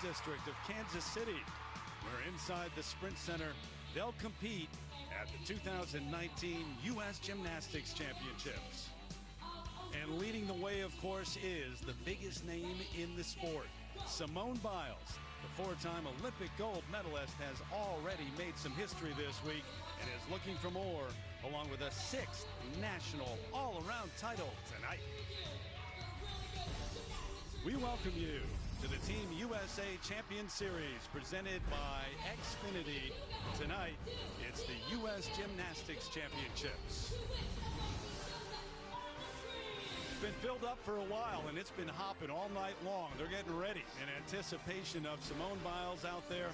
District of Kansas City, where inside the Sprint Center, they'll compete at the 2019 U.S. Gymnastics Championships. And leading the way, of course, is the biggest name in the sport. Simone Biles, the four-time Olympic gold medalist, has already made some history this week and is looking for more, along with a sixth national all-around title tonight. We welcome you to the Team USA Champion Series presented by Xfinity. Tonight, it's the U.S. Gymnastics Championships. It's been filled up for a while, and it's been hopping all night long. They're getting ready in anticipation of Simone Biles out there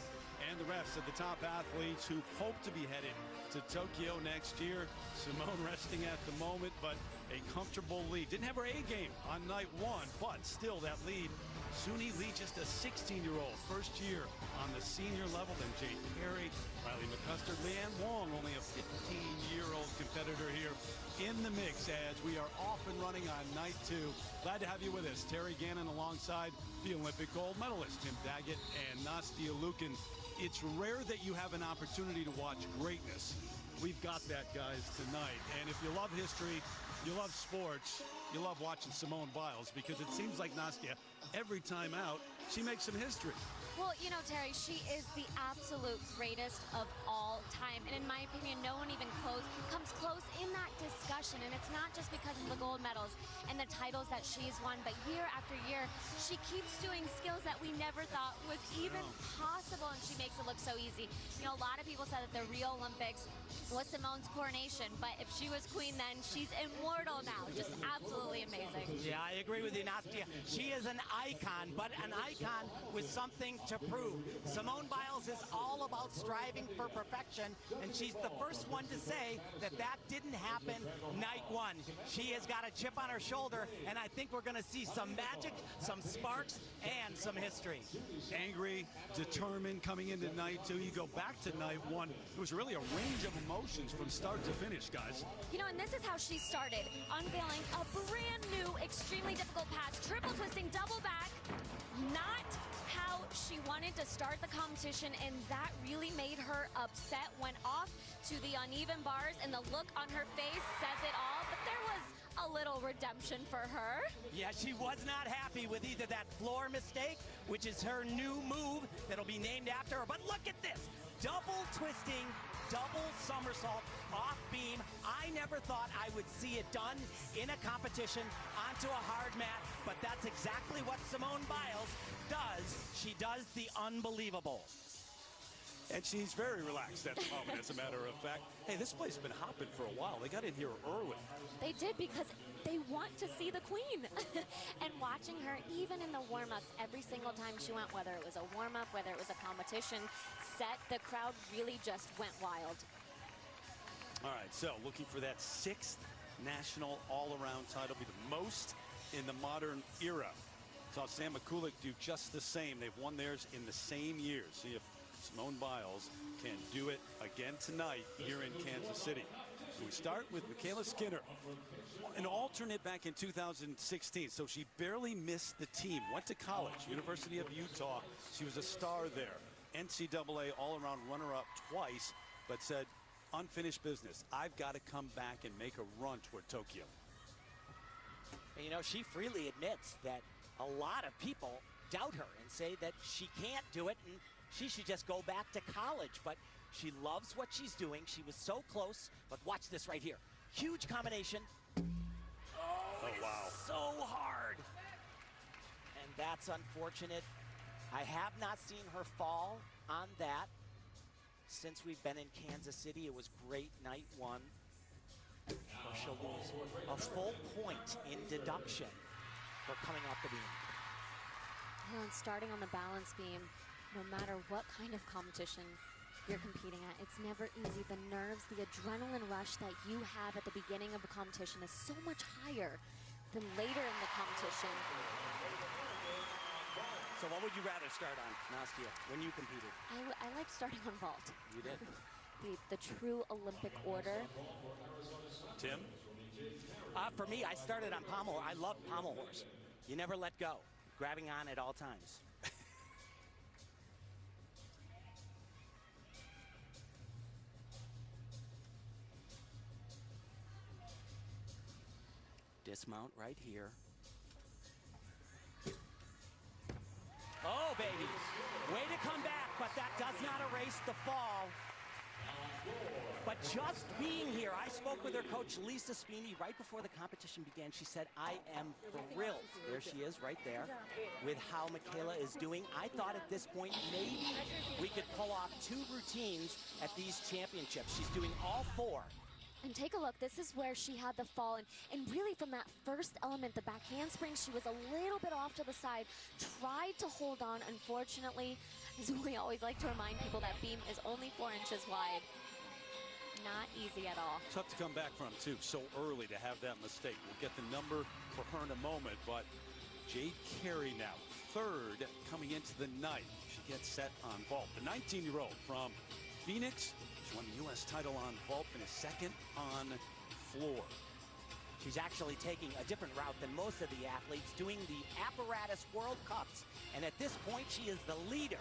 and the rest of the top athletes who hope to be headed to Tokyo next year. Simone resting at the moment, but a comfortable lead. Didn't have her A game on night one, but still that lead. Suni Lee, just a 16-year-old, first year on the senior level. Then Jade Carey, Riley McCustard, Leanne Wong, only a 15-year-old competitor here in the mix as we are off and running on night two. Glad to have you with us. Terry Gannon alongside the Olympic gold medalist, Tim Daggett and Nastia Lukin. It's rare that you have an opportunity to watch greatness. We've got that, guys, tonight. And if you love history, you love sports, you love watching Simone Biles, because it seems like Nastia, every time out, she makes some history. Well, you know, Terry, she is the absolute greatest of all time. And in my opinion, no one even comes close in that discussion. And it's not just because of the gold medals and the titles that she's won, but year after year, she keeps doing skills that we never thought was even possible, and she makes it look so easy. You know, a lot of people said that the Rio Olympics was Simone's coronation, but if she was queen then, she's immortal now. Just absolutely amazing. Yeah, I agree with you, Nastia. She is an icon, but an icon with something to prove. Simone Biles is all about striving for perfection, and she's the first one to say that that didn't happen night one. She has got a chip on her shoulder, and I think we're going to see some magic, some sparks, and some history. Angry, determined coming into night two. You go back to night one, it was really a range of emotions from start to finish, guys. You know, and this is how she started, unveiling a brand new, extremely difficult pass, triple twisting, double back. Not how she wanted to start the competition, and that really made her upset. Went off to the uneven bars, and the look on her face says it all, but there was a little redemption for her. Yeah, she was not happy with either that floor mistake, which is her new move that'll be named after her, but look at this, double twisting, double somersault off beam. I never thought I would see it done in a competition onto a hard mat, but that's exactly what Simone Biles does. She does the unbelievable. And she's very relaxed at the moment, as a matter of fact. Hey, this place has been hopping for a while. They got in here early. They did, because they want to see the queen. And watching her, even in the warm-ups, every single time she went, whether it was a warm-up, whether it was a competition set, the crowd really just went wild. All right, so looking for that sixth national all-around title, be the most in the modern era. Saw Sam McCulloch do just the same. They've won theirs in the same year. See if Simone Biles can do it again tonight here in Kansas City. So we start with MyKayla Skinner, an alternate back in 2016, so she barely missed the team. Went to college, University of Utah. She was a star there. NCAA all-around runner-up twice, but said, unfinished business. I've got to come back and make a run toward Tokyo. And you know, she freely admits that a lot of people doubt her and say that she can't do it and she should just go back to college, but she loves what she's doing. She was so close, but watch this right here. Huge combination. Oh, wow. So hard. And that's unfortunate. I have not seen her fall on that since we've been in Kansas City. It was great night one. Or she'll lose a full point in deduction for coming off the beam. You know, and starting on the balance beam, no matter what kind of competition you're competing at, it's never easy. The nerves, the adrenaline rush that you have at the beginning of a competition is so much higher than later in the competition. So what would you rather start on, Nastia, when you competed? I like starting on vault. You did? The true Olympic order. Tim? For me, I started on pommel. I love pommel horse. You never let go, grabbing on at all times. Dismount right here. Oh, baby. Way to come back, but that does not erase the fall. But just being here, I spoke with her coach, Lisa Spini, right before the competition began. She said, I am thrilled. There she is right there with how MyKayla is doing. I thought at this point maybe we could pull off 2 routines at these championships. She's doing all 4. And take a look, this is where she had the fall, and really from that first element, the back handspring, she was a little bit off to the side, tried to hold on. Unfortunately, as we always like to remind people, that beam is only 4 inches wide. Not easy at all. Tough to come back from, too, so early to have that mistake. We'll get the number for her in a moment, but Jade Carey now, 3rd coming into the night. She gets set on vault. The 19-year-old from Phoenix, she won the U.S. title on vault and is 2nd on floor. She's actually taking a different route than most of the athletes, doing the apparatus World Cups, and at this point she is the leader.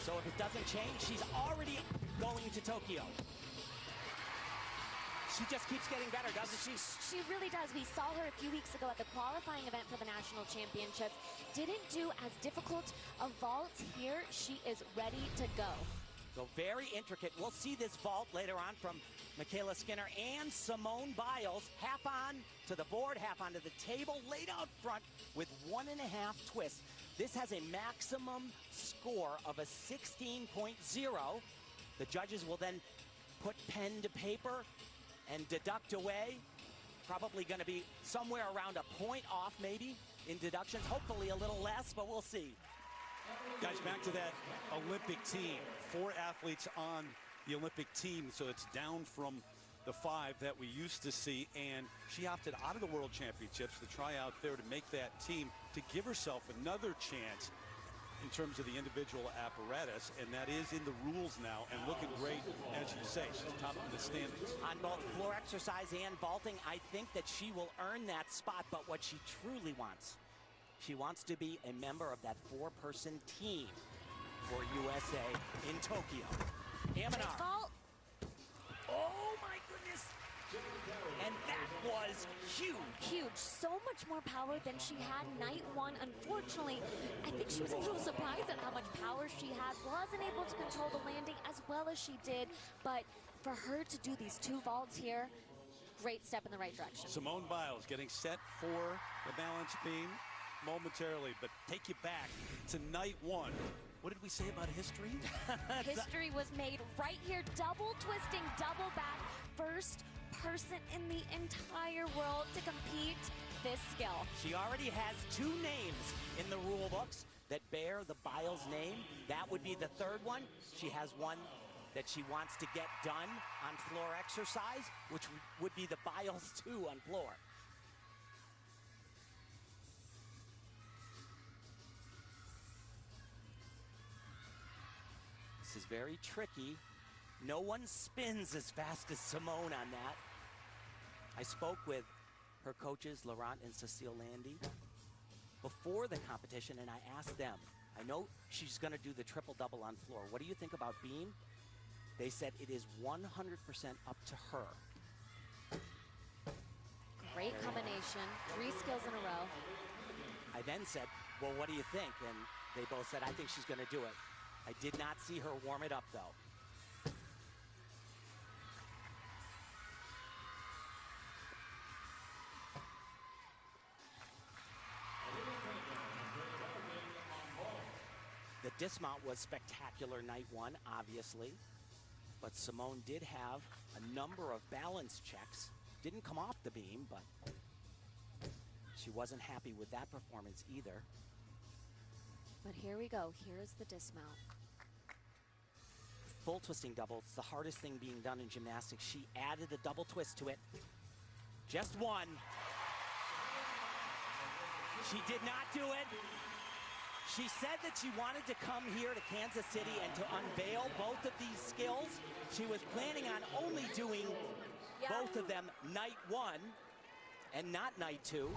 So if it doesn't change, she's already going to Tokyo. She just keeps getting better, doesn't she? She really does. We saw her a few weeks ago at the qualifying event for the national championships. Didn't do as difficult a vault here. She is ready to go. So very intricate. We'll see this vault later on from MyKayla Skinner and Simone Biles. Half on to the board, half onto the table, laid out front with 1.5 twists. This has a maximum score of a 16.0. The judges will then put pen to paper and deduct away. Probably going to be somewhere around a point off maybe in deductions. Hopefully a little less, but we'll see. Guys, back to that Olympic team. 4 athletes on the Olympic team, so it's down from the 5 that we used to see, and she opted out of the World Championships to try out there to make that team, to give herself another chance in terms of the individual apparatus, and that is in the rules now and looking great. As you say, she's top of the standings. On both floor exercise and vaulting, I think that she will earn that spot, but what she truly wants, she wants to be a member of that 4-person team for USA in Tokyo. Amanar. Oh my goodness. And that was huge. Huge. So much more power than she had night 1. Unfortunately, I think she was a little surprised at how much power she had. Wasn't able to control the landing as well as she did. But for her to do these 2 vaults here, great step in the right direction. Simone Biles getting set for the balance beam momentarily, but take you back to night 1. What did we say about history? History was made right here. Double twisting, double back. First person in the entire world to compete this skill. She already has 2 names in the rule books that bear the Biles name. That would be the 3rd one. She has one that she wants to get done on floor exercise, which would be the Biles 2 on floor. This is very tricky. No one spins as fast as Simone on that. I spoke with her coaches, Laurent and Cecile Landy, before the competition, and I asked them, I know she's going to do the triple-double on floor. What do you think about beam? They said it is 100% up to her. Great combination. 3 skills in a row. I then said, well, what do you think? And they both said, I think she's going to do it. I did not see her warm it up, though. The dismount was spectacular night 1, obviously. But Simone did have a number of balance checks. Didn't come off the beam, but she wasn't happy with that performance either. But here we go. Here is the dismount. Full twisting double. It's the hardest thing being done in gymnastics. She added a double twist to it. Just 1. She did not do it. She said that she wanted to come here to Kansas City and to unveil both of these skills. She was planning on only doing both of them night 1 and not night 2.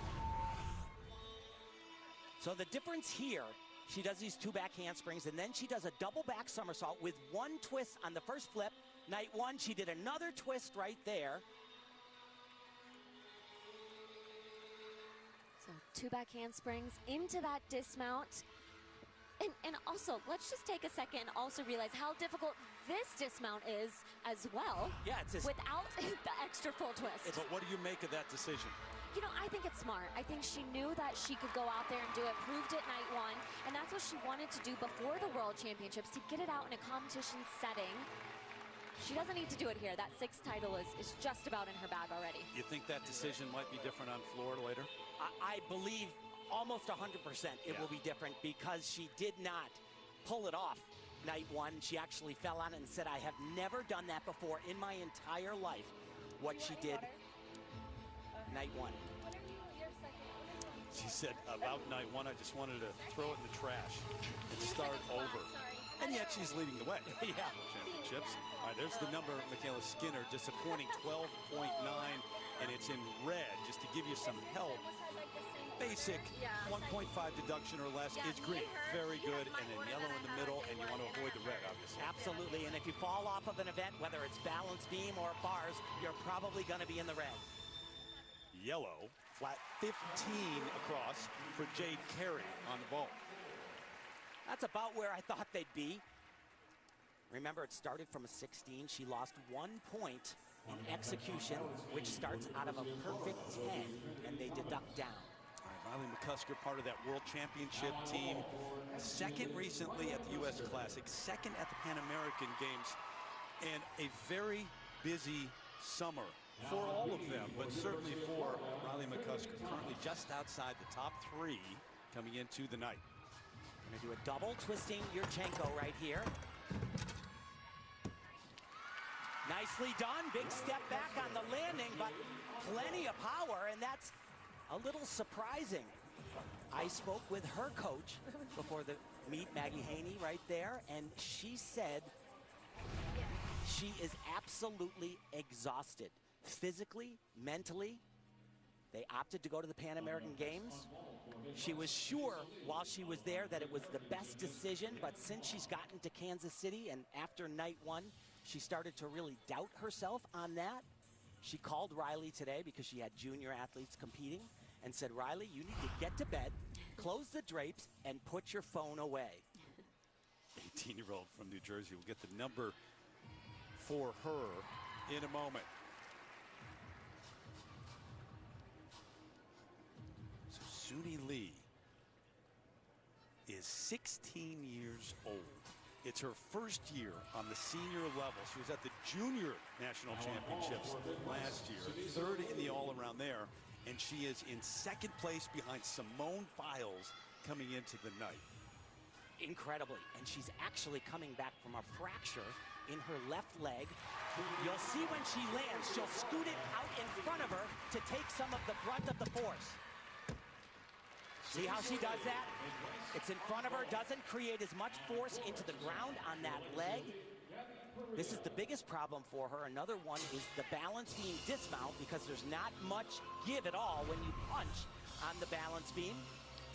So the difference here, she does these 2 back handsprings, and then she does a double back somersault with 1 twist on the first flip. Night 1, she did another twist right there. 2 back handsprings into that dismount. And also, let's just take a second and also realize how difficult this dismount is as well. Yeah, it's just without the extra full twist. But what do you make of that decision? You know, I think it's smart. I think she knew that she could go out there and do it, proved it night 1, and that's what she wanted to do before the World Championships, to get it out in a competition setting. She doesn't need to do it here. That 6th title is just about in her bag already. You think that decision might be different on floor later? I believe almost 100% it will be different, because she did not pull it off night 1. She actually fell on it and said, I have never done that before in my entire life, what she did night 1. She said about night 1, I just wanted to throw it in the trash and start over. And yet she's leading the way. Yeah. Championships. All right, there's the number, MyKayla Skinner, disappointing 12.9, and it's in red, just to give you some help. Basic 1.5 deduction or less is green. Very good. And then yellow in the middle, and you want to avoid the red, obviously. Absolutely. And if you fall off of an event, whether it's balance beam or bars, you're probably going to be in the red. Yellow, flat 15 across for Jade Carey on the ball. That's about where I thought they'd be. Remember, it started from a 16. She lost 1 point in execution, which starts out of a perfect 10, and they deduct down. Riley McCusker, part of that World Championship team. 2nd recently at the U.S. Classic, 2nd at the Pan American Games, and a very busy summer for all of them, but certainly for Riley McCusker, currently just outside the top 3 coming into the night. Gonna do a double twisting Yurchenko right here. Nicely done, big step back on the landing, but plenty of power, and that's a little surprising. I spoke with her coach before the meet, Maggie Haney, right there, and she said she is absolutely exhausted. Physically, mentally. They opted to go to the Pan American Games. She was sure while she was there that it was the best decision, but since she's gotten to Kansas City and after night 1, she started to really doubt herself on that. She called Riley today because she had junior athletes competing and said, Riley, you need to get to bed, close the drapes, and put your phone away. 18-year-old from New Jersey will get the number for her in a moment. So Suni Lee is 16 years old. It's her first year on the senior level. She was at the junior national championships last year, 3rd in the all-around there, and she is in 2nd place behind Simone Biles coming into the night. Incredibly, and she's actually coming back from a fracture in her left leg. You'll see when she lands, she'll scoot it out in front of her to take some of the brunt of the force. See how she does that? It's in front of her, doesn't create as much force into the ground on that leg. This is the biggest problem for her. Another one is the balance beam dismount, because there's not much give at all when you punch on the balance beam.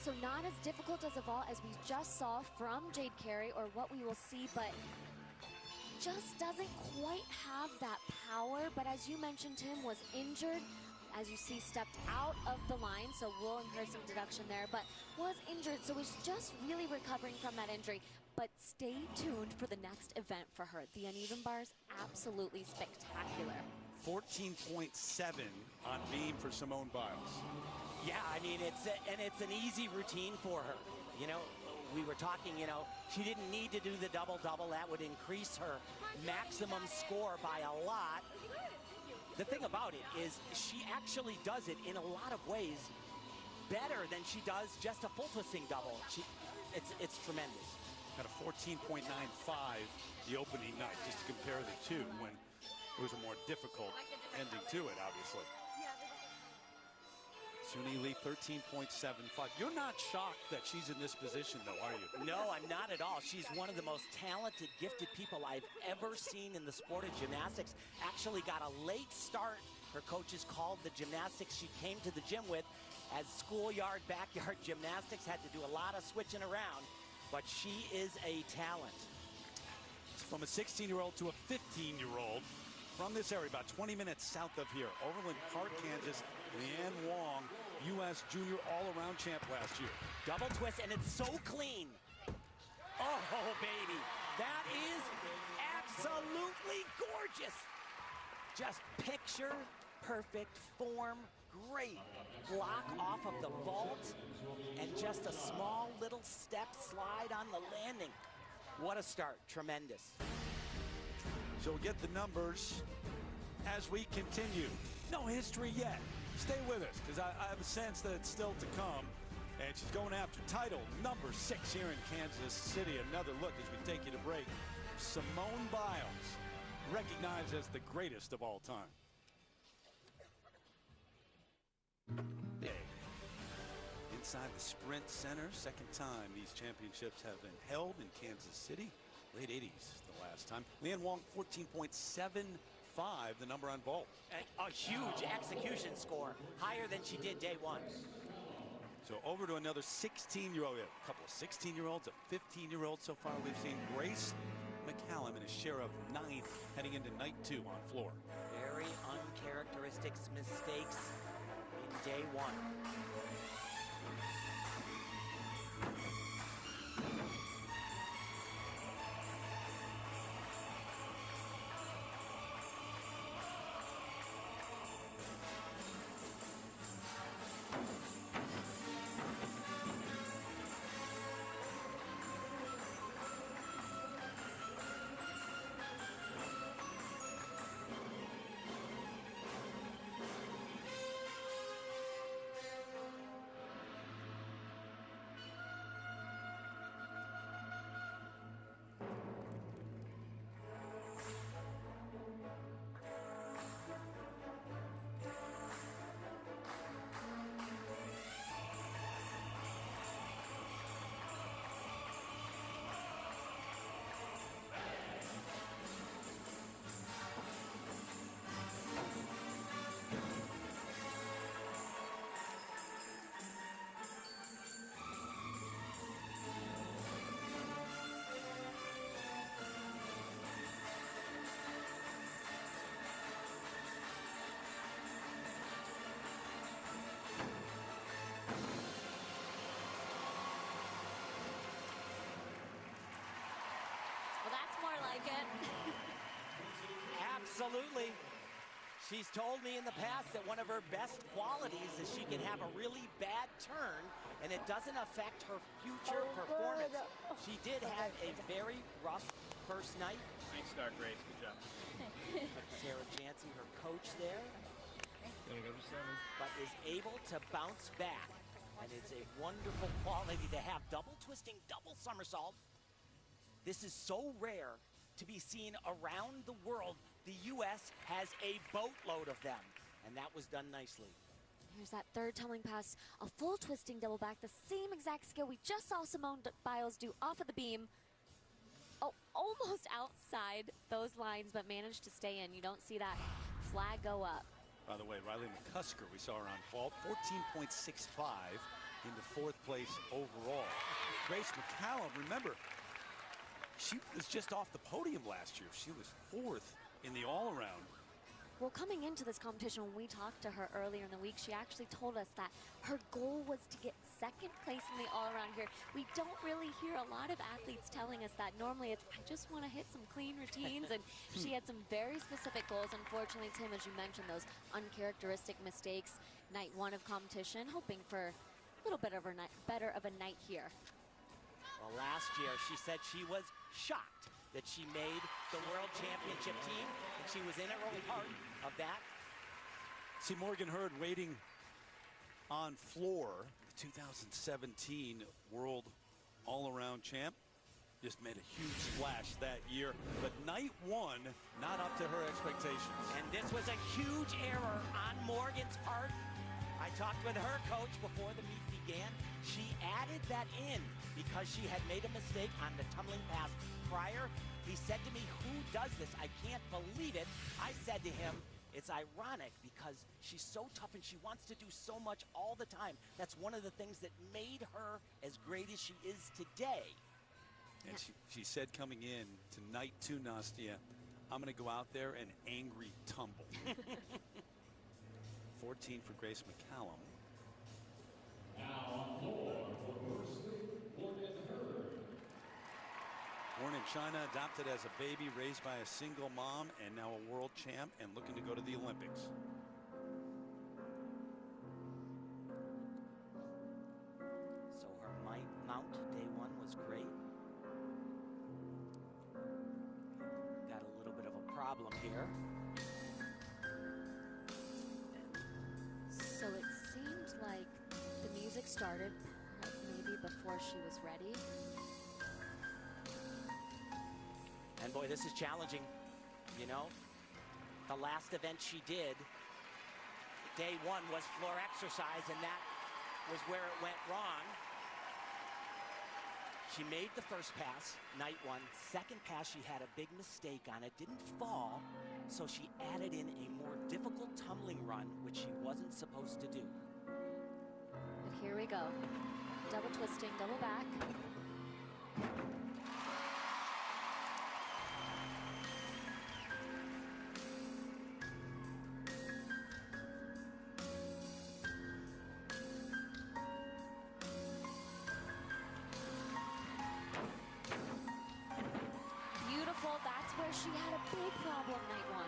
So not as difficult as a vault as we just saw from Jade Carey, or what we will see, but just doesn't quite have that power. But as you mentioned, Tim was injured. As you see, stepped out of the line, so we'll incur some deduction there, but was injured, so is just really recovering from that injury. But stay tuned for the next event for her. The uneven bars, absolutely spectacular. 14.7 on beam for Simone Biles. Yeah, I mean, it's an easy routine for her. You know, we were talking, you know, she didn't need to do the double-double. That would increase her maximum score by a lot. The thing about it is she actually does it in a lot of ways better than she does just a full twisting double. It's tremendous. Got a 14.95 the opening night, just to compare the two, when it was a more difficult ending to it, obviously. Suni Lee, 13.75. You're not shocked that she's in this position, though, are you? No, I'm not at all. She's one of the most talented, gifted people I've ever seen in the sport of gymnastics. Actually got a late start. Her coaches called the gymnastics she came to the gym with as schoolyard, backyard gymnastics. Had to do a lot of switching around, but she is a talent. From a 16-year-old to a 15-year-old. From this area, about 20 minutes south of here, Overland Park, Kansas, Leanne Wong U.S. Junior all-around champ last year. Double twist, and it's so clean. Oh, baby. That is absolutely gorgeous. Just picture perfect form. Great block off of the vault. And just a small little step slide on the landing. What a start. Tremendous. So we'll get the numbers as we continue. No history yet. Stay with us, because I have a sense that it's still to come. And she's going after title number 6 here in Kansas City. Another look as we take you to break. Simone Biles, recognized as the greatest of all time. Inside the Sprint Center, second time these championships have been held in Kansas City. Late 80s the last time. Leanne Wong, 14.75, the number on vault. A huge execution score, higher than she did day 1. So over to another 16-year-old. We have a couple of 16-year-olds, a 15-year-old so far we've seen. Grace McCallum in a share of 9th heading into night 2 on floor. Very uncharacteristic mistakes in day 1. Absolutely. She's told me in the past that one of her best qualities is she can have a really bad turn and it doesn't affect her future performance. She did have a very rough first night. Nice start, Grace. Good job. Sarah Jancy, her coach there, but is able to bounce back. And it's a wonderful quality to have. Double twisting, double somersault. This is so rare to be seen around the world. The U.S. has a boatload of them, and that was done nicely. Here's that third tumbling pass, a full twisting double back, the same exact skill we just saw Simone Biles do off of the beam. Oh, almost outside those lines, but managed to stay in. You don't see that flag go up. By the way, Riley McCusker, we saw her on vault, 14.65 into 4th place overall. Grace McCallum, remember, she was just off the podium last year. She was 4th in the all-around. Well, coming into this competition, when we talked to her earlier in the week, she actually told us that her goal was to get 2nd place in the all-around here. We don't really hear a lot of athletes telling us that. Normally, it's, I just want to hit some clean routines, and she had some very specific goals. Unfortunately, Tim, as you mentioned, those uncharacteristic mistakes. Night 1 of competition, hoping for a little bit of a better of a night here. Well, last year, she said she was shocked that she made the World Championship team, and she was in an early part of that. See Morgan Hurd waiting on floor, the 2017 World All-Around Champ. Just made a huge splash that year, but night 1, not up to her expectations. And this was a huge error on Morgan's part. I talked with her coach before the meet began. She added that in because she had made a mistake on the tumbling pass prior. He said to me, "Who does this? I can't believe it." I said to him, it's ironic because she's so tough and she wants to do so much all the time. That's one of the things that made her as great as she is today. And she said coming in to night 2, Nastia, I'm going to go out there and angry tumble. 14 for Grace McCallum. Born in China, adopted as a baby, raised by a single mom, and now a world champ and looking to go to the Olympics. So her mount day one was great. Got a little bit of a problem here. So it seemed like the music started maybe before she was ready. And boy, this is challenging, you know. The last event she did, day one, was floor exercise, and that was where it went wrong. She made the first pass, night one. Second pass, she had a big mistake on it, didn't fall, so she added in a more difficult tumbling run, which she wasn't supposed to do. But here we go. Double twisting, double back. That's where she had a big problem night one.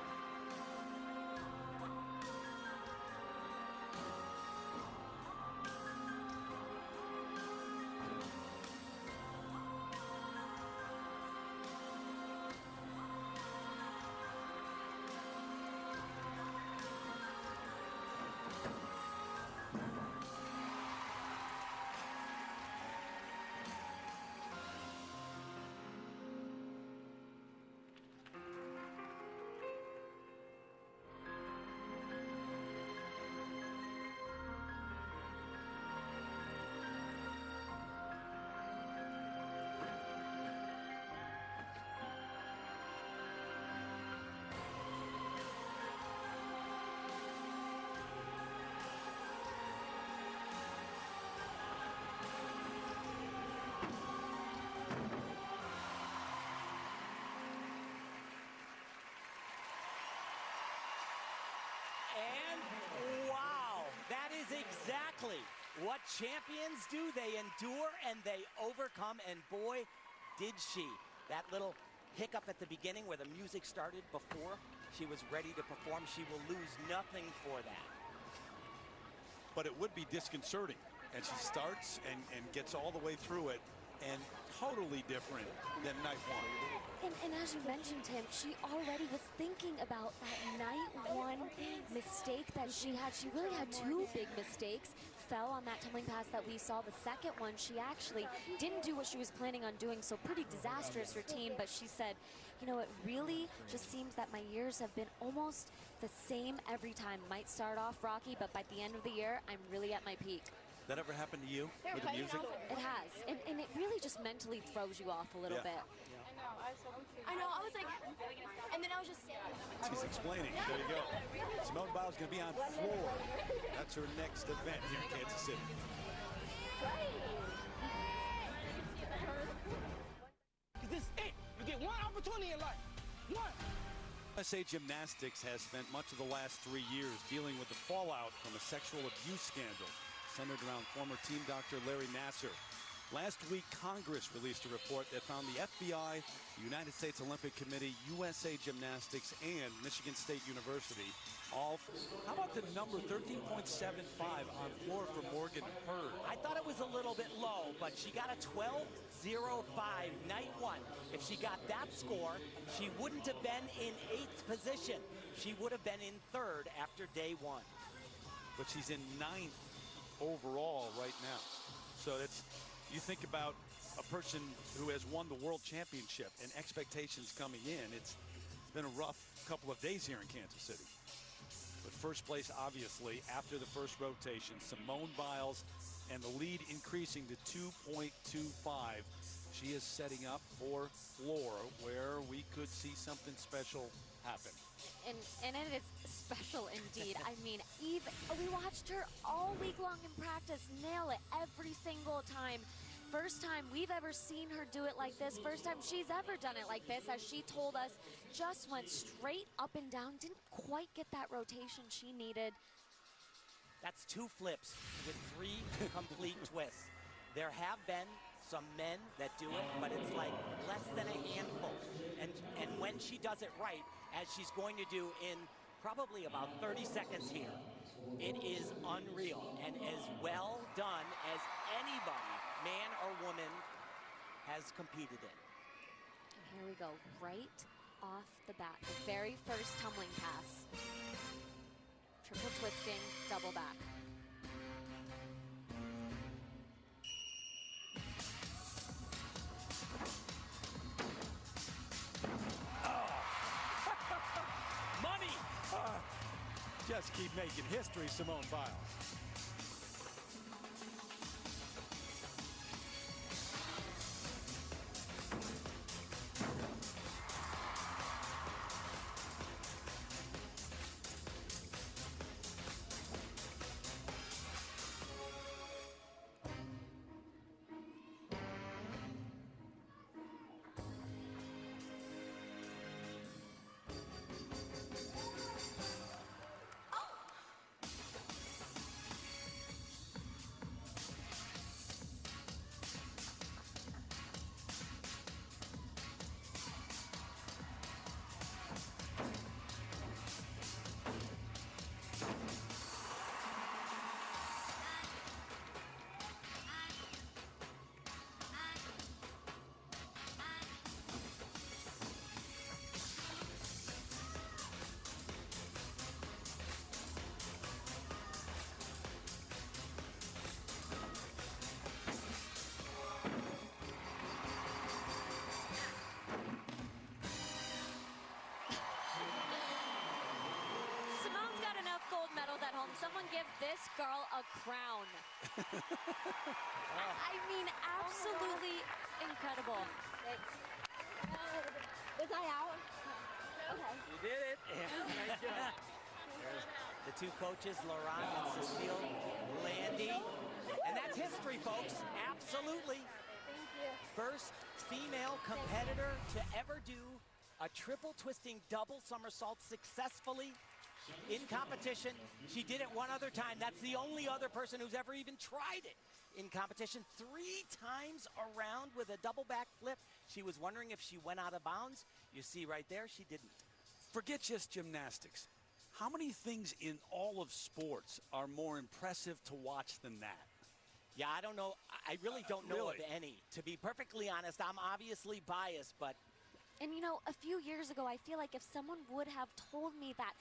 Exactly what champions do. They endure and they overcome, and boy, did she. That little hiccup at the beginning where the music started before she was ready to perform, she will lose nothing for that. But it would be disconcerting, and she starts and gets all the way through it, and totally different than night one. And as you mentioned, Tim, she already was thinking about that night one mistake that she had. She really had two big mistakes. Fell on that tumbling pass that we saw. The second one, she actually didn't do what she was planning on doing, so pretty disastrous routine. But she said, you know, it really just seems that my years have been almost the same every time. Might start off rocky, but by the end of the year, I'm really at my peak. That ever happened to you with the music? It has, and it really just mentally throws you off a little bit. I know, I was like, and then I was just... She's explaining. There you go. Simone Biles is going to be on floor. That's her next event here in Kansas City. This is it. You get one opportunity in life. One. USA Gymnastics has spent much of the last 3 years dealing with the fallout from a sexual abuse scandal centered around former team doctor Larry Nassar. Last week, Congress released a report that found the FBI, the United States Olympic Committee, USA Gymnastics, and Michigan State University all. How about the number 13.75 on floor for Morgan Hurd? I thought it was a little bit low, but she got a 12.05 night one. If she got that score, she wouldn't have been in 8th position. She would have been in 3rd after day one. But she's in 9th overall right now. So that's, you think about a person who has won the world championship and expectations coming in. It's been a rough couple of days here in Kansas City. But first place, obviously, after the first rotation, Simone Biles, and the lead increasing to 2.25. She is setting up for floor, where we could see something special happen. And it is special indeed. I mean, we watched her all week long in practice nail it every single time. First time we've ever seen her do it like this. First time she's ever done it like this, as she told us, just went straight up and down. Didn't quite get that rotation she needed. That's 2 flips with 3 complete twists. There have been some men that do it, but it's like less than a when she does it right, as she's going to do in probably about 30 seconds here, it is unreal and as well done as anybody, man or woman, has competed in. And here we go, right off the bat, the very first tumbling pass. Triple twisting, double back. Money! Just keep making history, Simone Biles. Gold medals at home. Someone give this girl a crown. I mean, absolutely incredible. Was I out? Okay. You did it. Yeah. Nice job. There's the two coaches, Laurent and Cecile Landy. And that's history, folks. Absolutely. Thank you. First female competitor to ever do a triple twisting double somersault successfully in competition. She did it one other time. That's the only other person who's ever even tried it in competition. 3 times around with a double back flip. She was wondering if she went out of bounds. You see right there, she didn't. Forget just gymnastics. How many things in all of sports are more impressive to watch than that? Yeah, I don't know. I really don't know of any. To be perfectly honest, I'm obviously biased, but... And you know, a few years ago, I feel like if someone would have told me that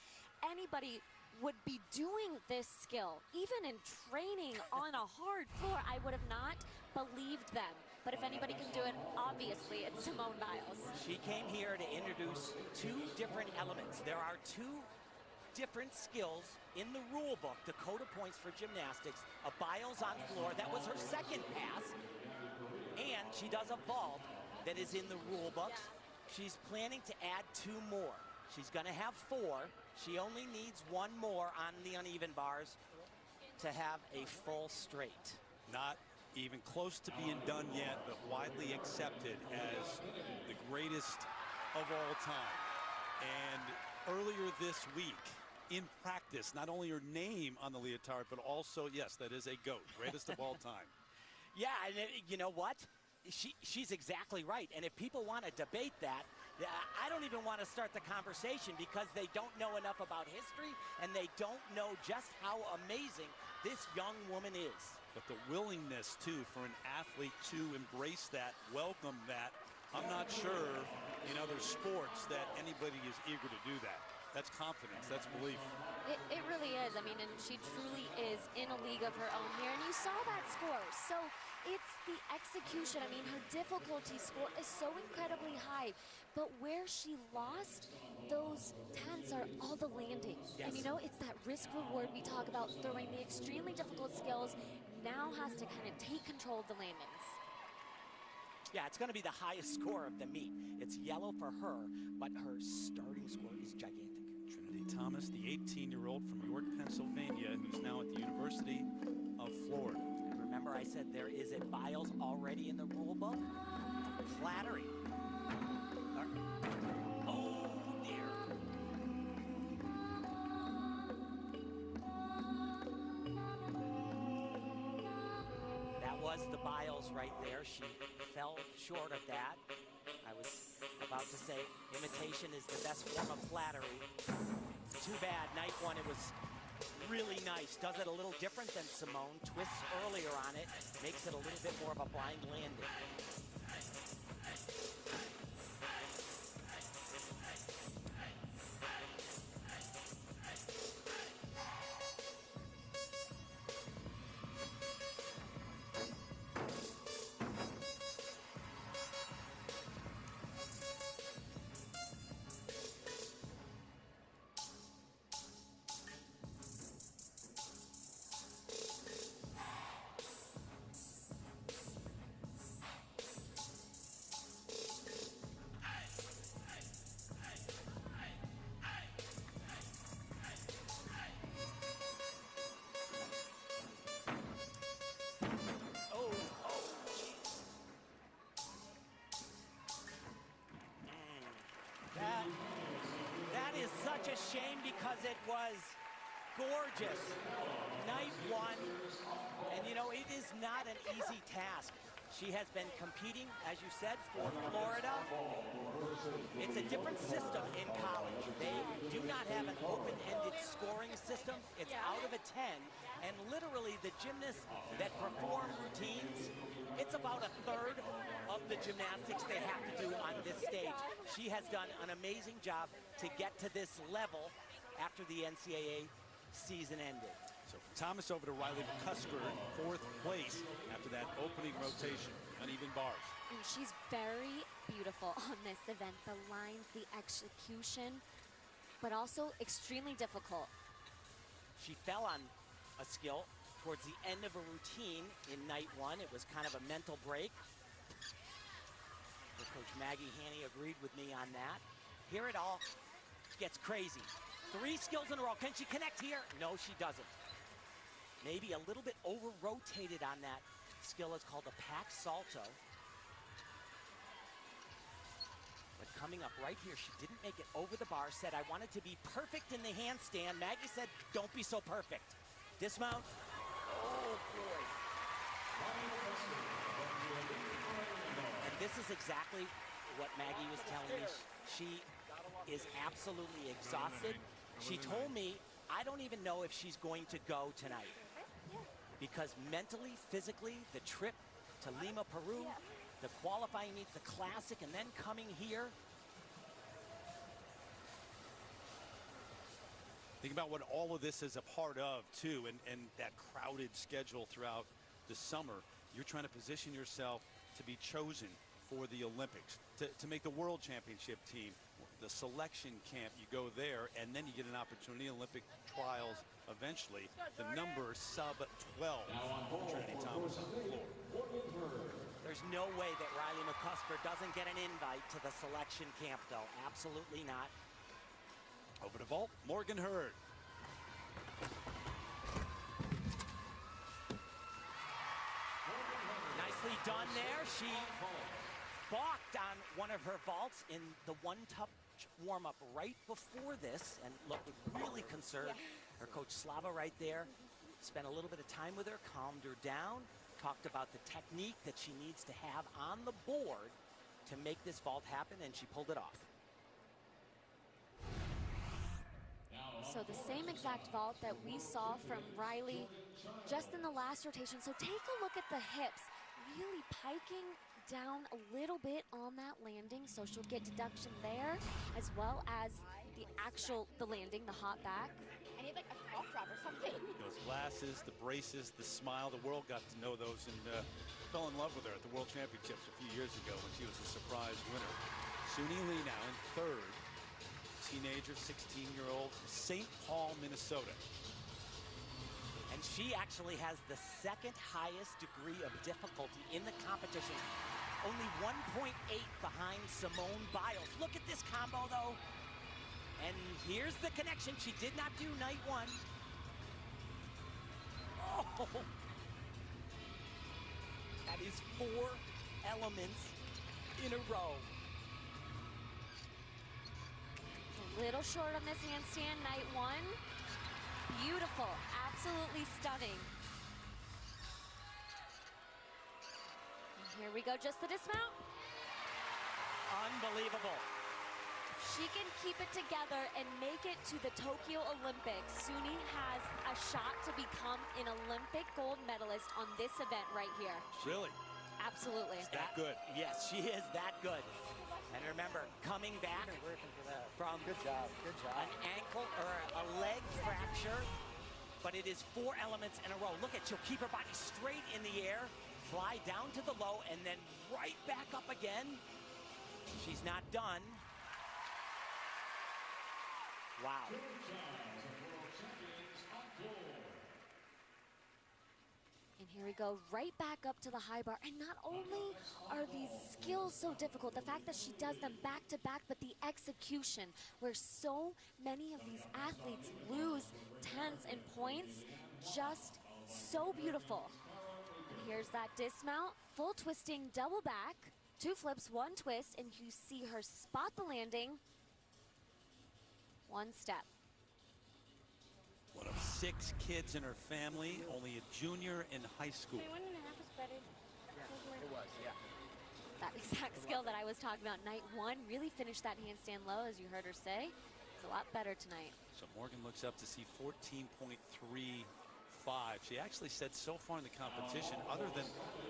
anybody would be doing this skill, even in training on a hard floor, I would have not believed them. But if anybody can do it, obviously it's Simone Biles. She came here to introduce 2 different elements. There are 2 different skills in the rule book, Dakota points for gymnastics. A Biles on floor, that was her second pass. And she does a vault that is in the rule books. She's planning to add 2 more. She's gonna have 4. She only needs 1 more on the uneven bars to have a full straight. Not even close to being done yet, but widely accepted as the greatest of all time. And earlier this week, in practice, not only her name on the leotard, but also, yes, that is a GOAT, greatest of all time. Yeah, and you know what? She's exactly right. And if people want to debate that, I don't even want to start the conversation because they don't know enough about history and they don't know just how amazing this young woman is. But the willingness, too, for an athlete to embrace that, welcome that, I'm not sure in other sports that anybody is eager to do that. That's confidence, that's belief. It really is. I mean, and she truly is in a league of her own here. And you saw that score. So it's the execution. I mean, her difficulty score is so incredibly high. But where she lost, those tenths are all the landings. Yes. And you know, it's that risk reward we talk about, throwing the extremely difficult skills, now has to kind of take control of the landings. Yeah, it's going to be the highest score of the meet. It's yellow for her, but her starting score is gigantic. Trinity Thomas, the 18-year-old from York, Pennsylvania, who's now at the University of Florida. And remember I said there is a Biles already in the rule book? Flattery. Oh, dear. That was the Biles right there. She fell short of that. I was about to say imitation is the best form of flattery. Too bad, night one, it was really nice. Does it a little different than Simone. Twists earlier on it, makes it a little bit more of a blind landing. That is such a shame because it was gorgeous. Night one, and you know, it is not an easy task. She has been competing, as you said, for Florida. It's a different system in college. They do not have an open-ended scoring system. It's out of a 10, and literally the gymnasts that perform routines, it's about a third of the gymnastics they have to do on this stage. She has done an amazing job to get to this level after the NCAA season ended. So from Thomas over to Riley McCusker in 4th place after that opening rotation, uneven bars. And she's very beautiful on this event. The lines, the execution, but also extremely difficult. She fell on a skill towards the end of a routine in night one. It was kind of a mental break. Coach Maggie Haney agreed with me on that. Here it all gets crazy. 3 skills in a row. Can she connect here? No, she doesn't. Maybe a little bit over-rotated on that skill. It's called a pack salto. But coming up right here, she didn't make it over the bar. Said, I wanted to be perfect in the handstand. Maggie said, don't be so perfect. Dismount. Oh, boy. And this is exactly what Maggie was telling me. She is absolutely exhausted. She told me, I don't even know if she's going to go tonight. Because mentally, physically, the trip to Lima, Peru, the qualifying meet, the classic, and then coming here. Think about what all of this is a part of, too, and that crowded schedule throughout the summer. You're trying to position yourself to be chosen for the Olympics, to make the World Championship team. The selection camp, you go there, and then you get an opportunity, Olympic trials eventually. The number sub 12 for Trinity Thomas on the floor. There's no way that Riley McCusker doesn't get an invite to the selection camp, though. Absolutely not. Over to vault, Morgan Hurd. Nicely done there. She balked on one of her vaults in the one-touch warm-up right before this and looked really concerned. Her coach Slava right there spent a little bit of time with her, calmed her down, talked about the technique that she needs to have on the board to make this vault happen, and she pulled it off. So the same exact vault that we saw from Riley just in the last rotation. So take a look at the hips, really piking down a little bit on that landing, so she'll get deduction there as well as the landing, the hop back. I need like a cough drop or something. Those glasses, the braces, the smile, the world got to know those and fell in love with her at the World Championships a few years ago when she was the surprise winner. Suni Lee now in 3rd, teenager, 16-year-old from St. Paul, Minnesota. And she actually has the 2nd highest degree of difficulty in the competition. Only 1.8 behind Simone Biles. Look at this combo, though. And here's the connection. She did not do night one. Oh! That is 4 elements in a row. A little short on this handstand, night one. Beautiful, absolutely stunning. And here we go, just the dismount. Unbelievable. she can keep it together and make it to the Tokyo Olympics, Suni has a shot to become an Olympic gold medalist on this event right here. Really? Absolutely. That good. Yes, she is that good. And remember, coming back from Good job. an ankle or a leg fracture, but it is 4 elements in a row. Look at, she'll keep her body straight in the air, fly down to the low, and then right back up again. She's not done. Wow. And here we go, right back up to the high bar. And not only are these skills so difficult, the fact that she does them back to back, but the execution, where so many of these athletes lose tenths and points, just so beautiful. And here's that dismount, full twisting, double back, 2 flips, 1 twist, and you see her spot the landing. 1 step. One of 6 kids in her family, only a junior in high school. Wait, 1.5 is better. It was, yeah. That exact skill that I was talking about, night 1, really finished that handstand low, as you heard her say. It's a lot better tonight. So Morgan looks up to see 14.35. She actually said so far in the competition, other than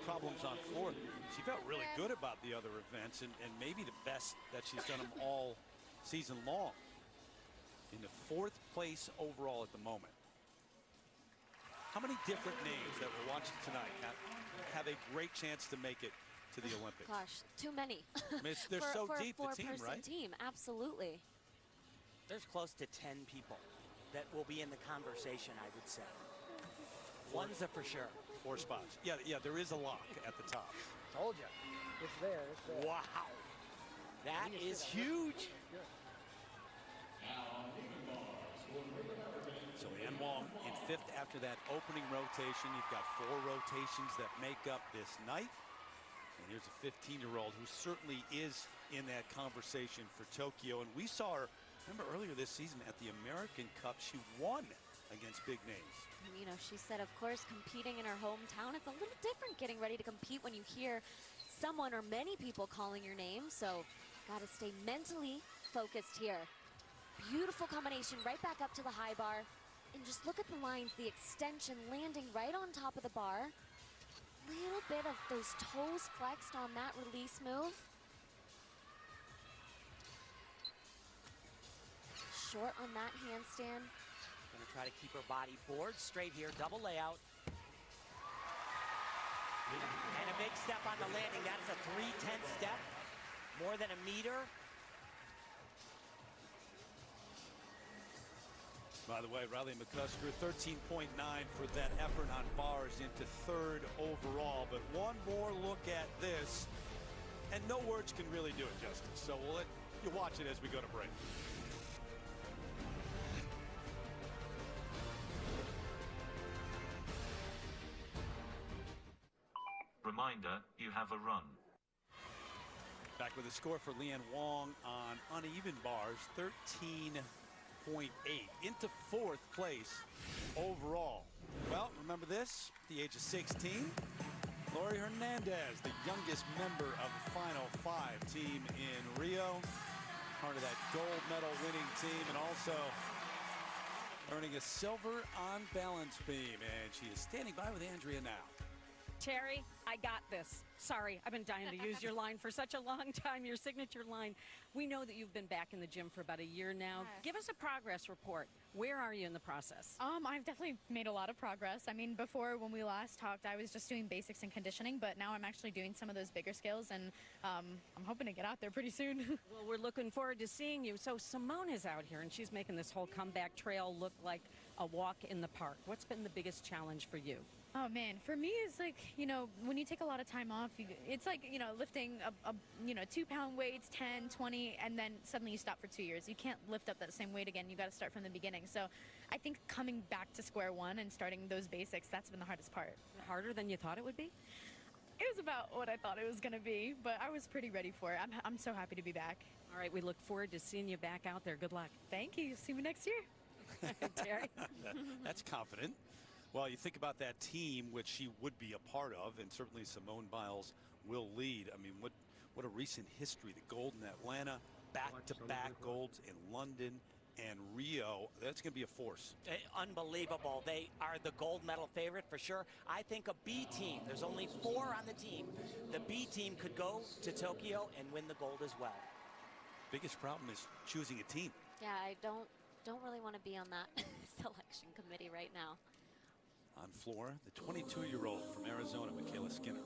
problems on floor, she felt really good about the other events and maybe the best that she's done them all season long. In the 4th place overall at the moment. How many different names that we're watching tonight have a great chance to make it to the Olympics? Gosh, too many. I mean, they're so deep, the team, right? Team, absolutely. There's close to 10 people that will be in the conversation, I would say. One's a for sure. 4 spots. Yeah, there is a lock at the top. Told you. It's there. Wow. That is huge. So Leanne Wong in 5th after that opening rotation. You've got 4 rotations that make up this night. And here's a 15-year-old who certainly is in that conversation for Tokyo. And we saw her, remember earlier this season at the American Cup, she won against big names. And, you know, she said, of course, competing in her hometown, it's a little different getting ready to compete when you hear someone or many people calling your name. So got to stay mentally focused here. Beautiful combination, right back up to the high bar. And just look at the lines, the extension landing right on top of the bar. Little bit of those toes flexed on that release move. Short on that handstand. Gonna try to keep her body board straight here, double layout. And a big step on the landing. That's a 3/10 step, more than a meter. By the way, Riley McCusker, 13.9 for that effort on bars into 3rd overall. But one more look at this, and no words can really do it justice. So we'll let you watch it as we go to break. Reminder, you have a run. Back with a score for Leanne Wong on uneven bars, 13.8 into 4th place overall. Well, remember this, at the age of 16, Lori Hernandez, the youngest member of the Final 5 team in Rio, part of that gold medal winning team, and also earning a silver on balance beam. And she is standing by with Andrea now. Terry, I got this. Sorry, I've been dying to use your line for such a long time, your signature line. We know that you've been back in the gym for about a year now. Give us a progress report. Where are you in the process? I've definitely made a lot of progress. I mean, before when we last talked, I was just doing basics and conditioning, but now I'm actually doing some of those bigger skills, and I'm hoping to get out there pretty soon. Well, we're looking forward to seeing you. So Simone is out here, and she's making this whole comeback trail look like a walk in the park. What's been the biggest challenge for you? Oh man, for me it's like, you know, when you take a lot of time off, it's like, you know, lifting 2-pound weights, 10, 20, and then suddenly you stop for 2 years. You can't lift up that same weight again. You got to start from the beginning. So I think coming back to square one and starting those basics, that's been the hardest part. Harder than you thought it would be? It was about what I thought it was going to be, but I was pretty ready for it. I'm so happy to be back. All right, we look forward to seeing you back out there. Good luck. Thank you. See me next year. Terry? That's confident. Well, you think about that team, which she would be a part of, and certainly Simone Biles will lead. I mean, what a recent history. The gold in Atlanta, back-to-back golds in London and Rio. That's going to be a force. Unbelievable. They are the gold medal favorite for sure. I think a B team, there's only 4 on the team. The B team could go to Tokyo and win the gold as well. Biggest problem is choosing a team. Yeah, I don't really want to be on that selection committee right now. On floor, the 22-year-old from Arizona, MyKayla Skinner.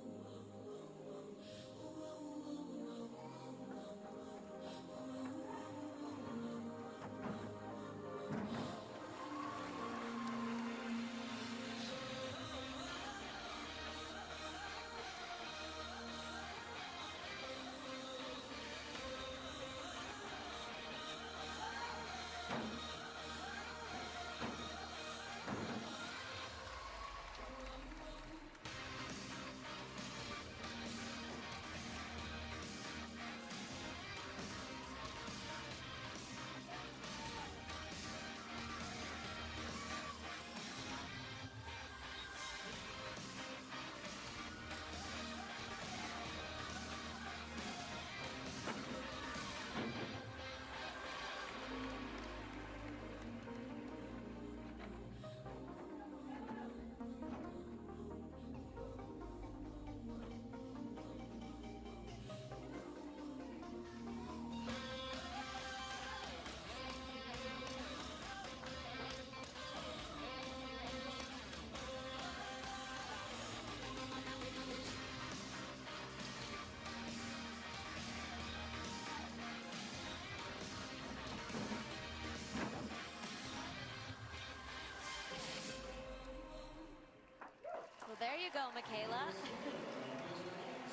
There you go, MyKayla.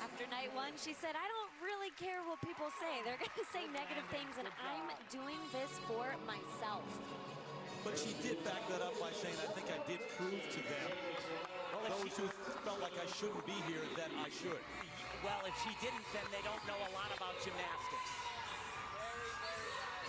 After night 1, she said, I don't really care what people say. They're going to say negative things, and I'm doing this for myself. But she did back that up by saying, I think I did prove to them, those who felt like I shouldn't be here, that I should. Well, if she didn't, then they don't know a lot about gymnastics.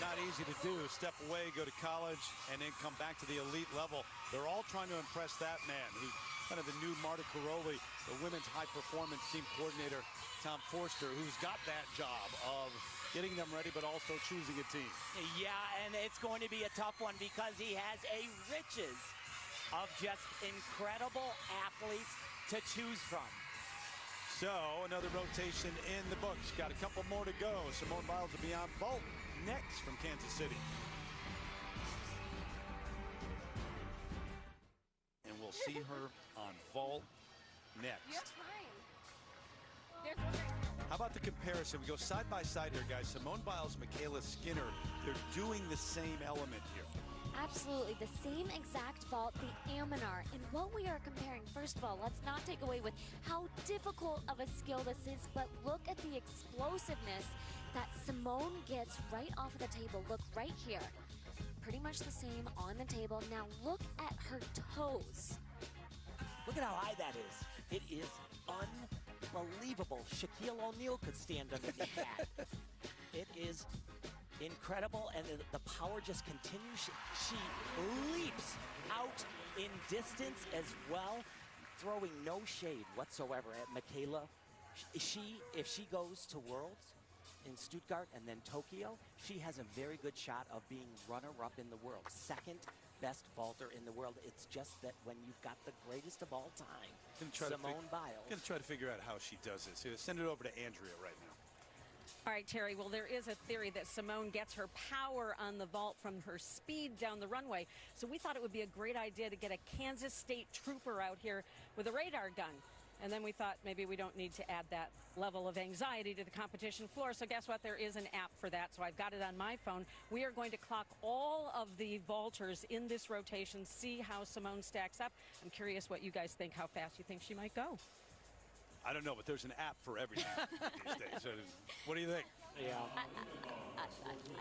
Not easy to do. Step away, go to college, and then come back to the elite level. They're all trying to impress that man, who's kind of the new Marta Caroli, the women's high-performance team coordinator, Tom Forster, who's got that job of getting them ready, but also choosing a team. Yeah, and it's going to be a tough one because he has a riches of just incredible athletes to choose from. So, another rotation in the books. Got a couple more to go. Simone Biles will be on vault next from Kansas City. And we'll see her on vault next. You have time. How about the comparison? We go side by side here, guys. Simone Biles, MyKayla Skinner, they're doing the same element here. Absolutely, the same exact vault, the Aminar. And what we are comparing, first of all, let's not take away with how difficult of a skill this is, but look at the explosiveness that Simone gets right off of the table. Look right here. Pretty much the same on the table. Now look at her toes. Look at how high that is. It is unbelievable. Shaquille O'Neal could stand underneath that. It is incredible, and the power just continues. She leaps out in distance as well, throwing no shade whatsoever at MyKayla. If she goes to Worlds in Stuttgart and then Tokyo, she has a very good shot of being runner-up in the world, second best vaulter in the world. It's just that when you've got the greatest of all time, Simone Biles. Gonna try to figure out how she does this. Here, send it over to Andrea right now. All right, Terry, well, there is a theory that Simone gets her power on the vault from her speed down the runway. So we thought it would be a great idea to get a Kansas State trooper out here with a radar gun. And then we thought maybe we don't need to add that level of anxiety to the competition floor. So guess what? There is an app for that. So I've got it on my phone. We are going to clock all of the vaulters in this rotation, see how Simone stacks up. I'm curious what you guys think, how fast you think she might go. I don't know, but there's an app for everything these days. So what do you think? Yeah.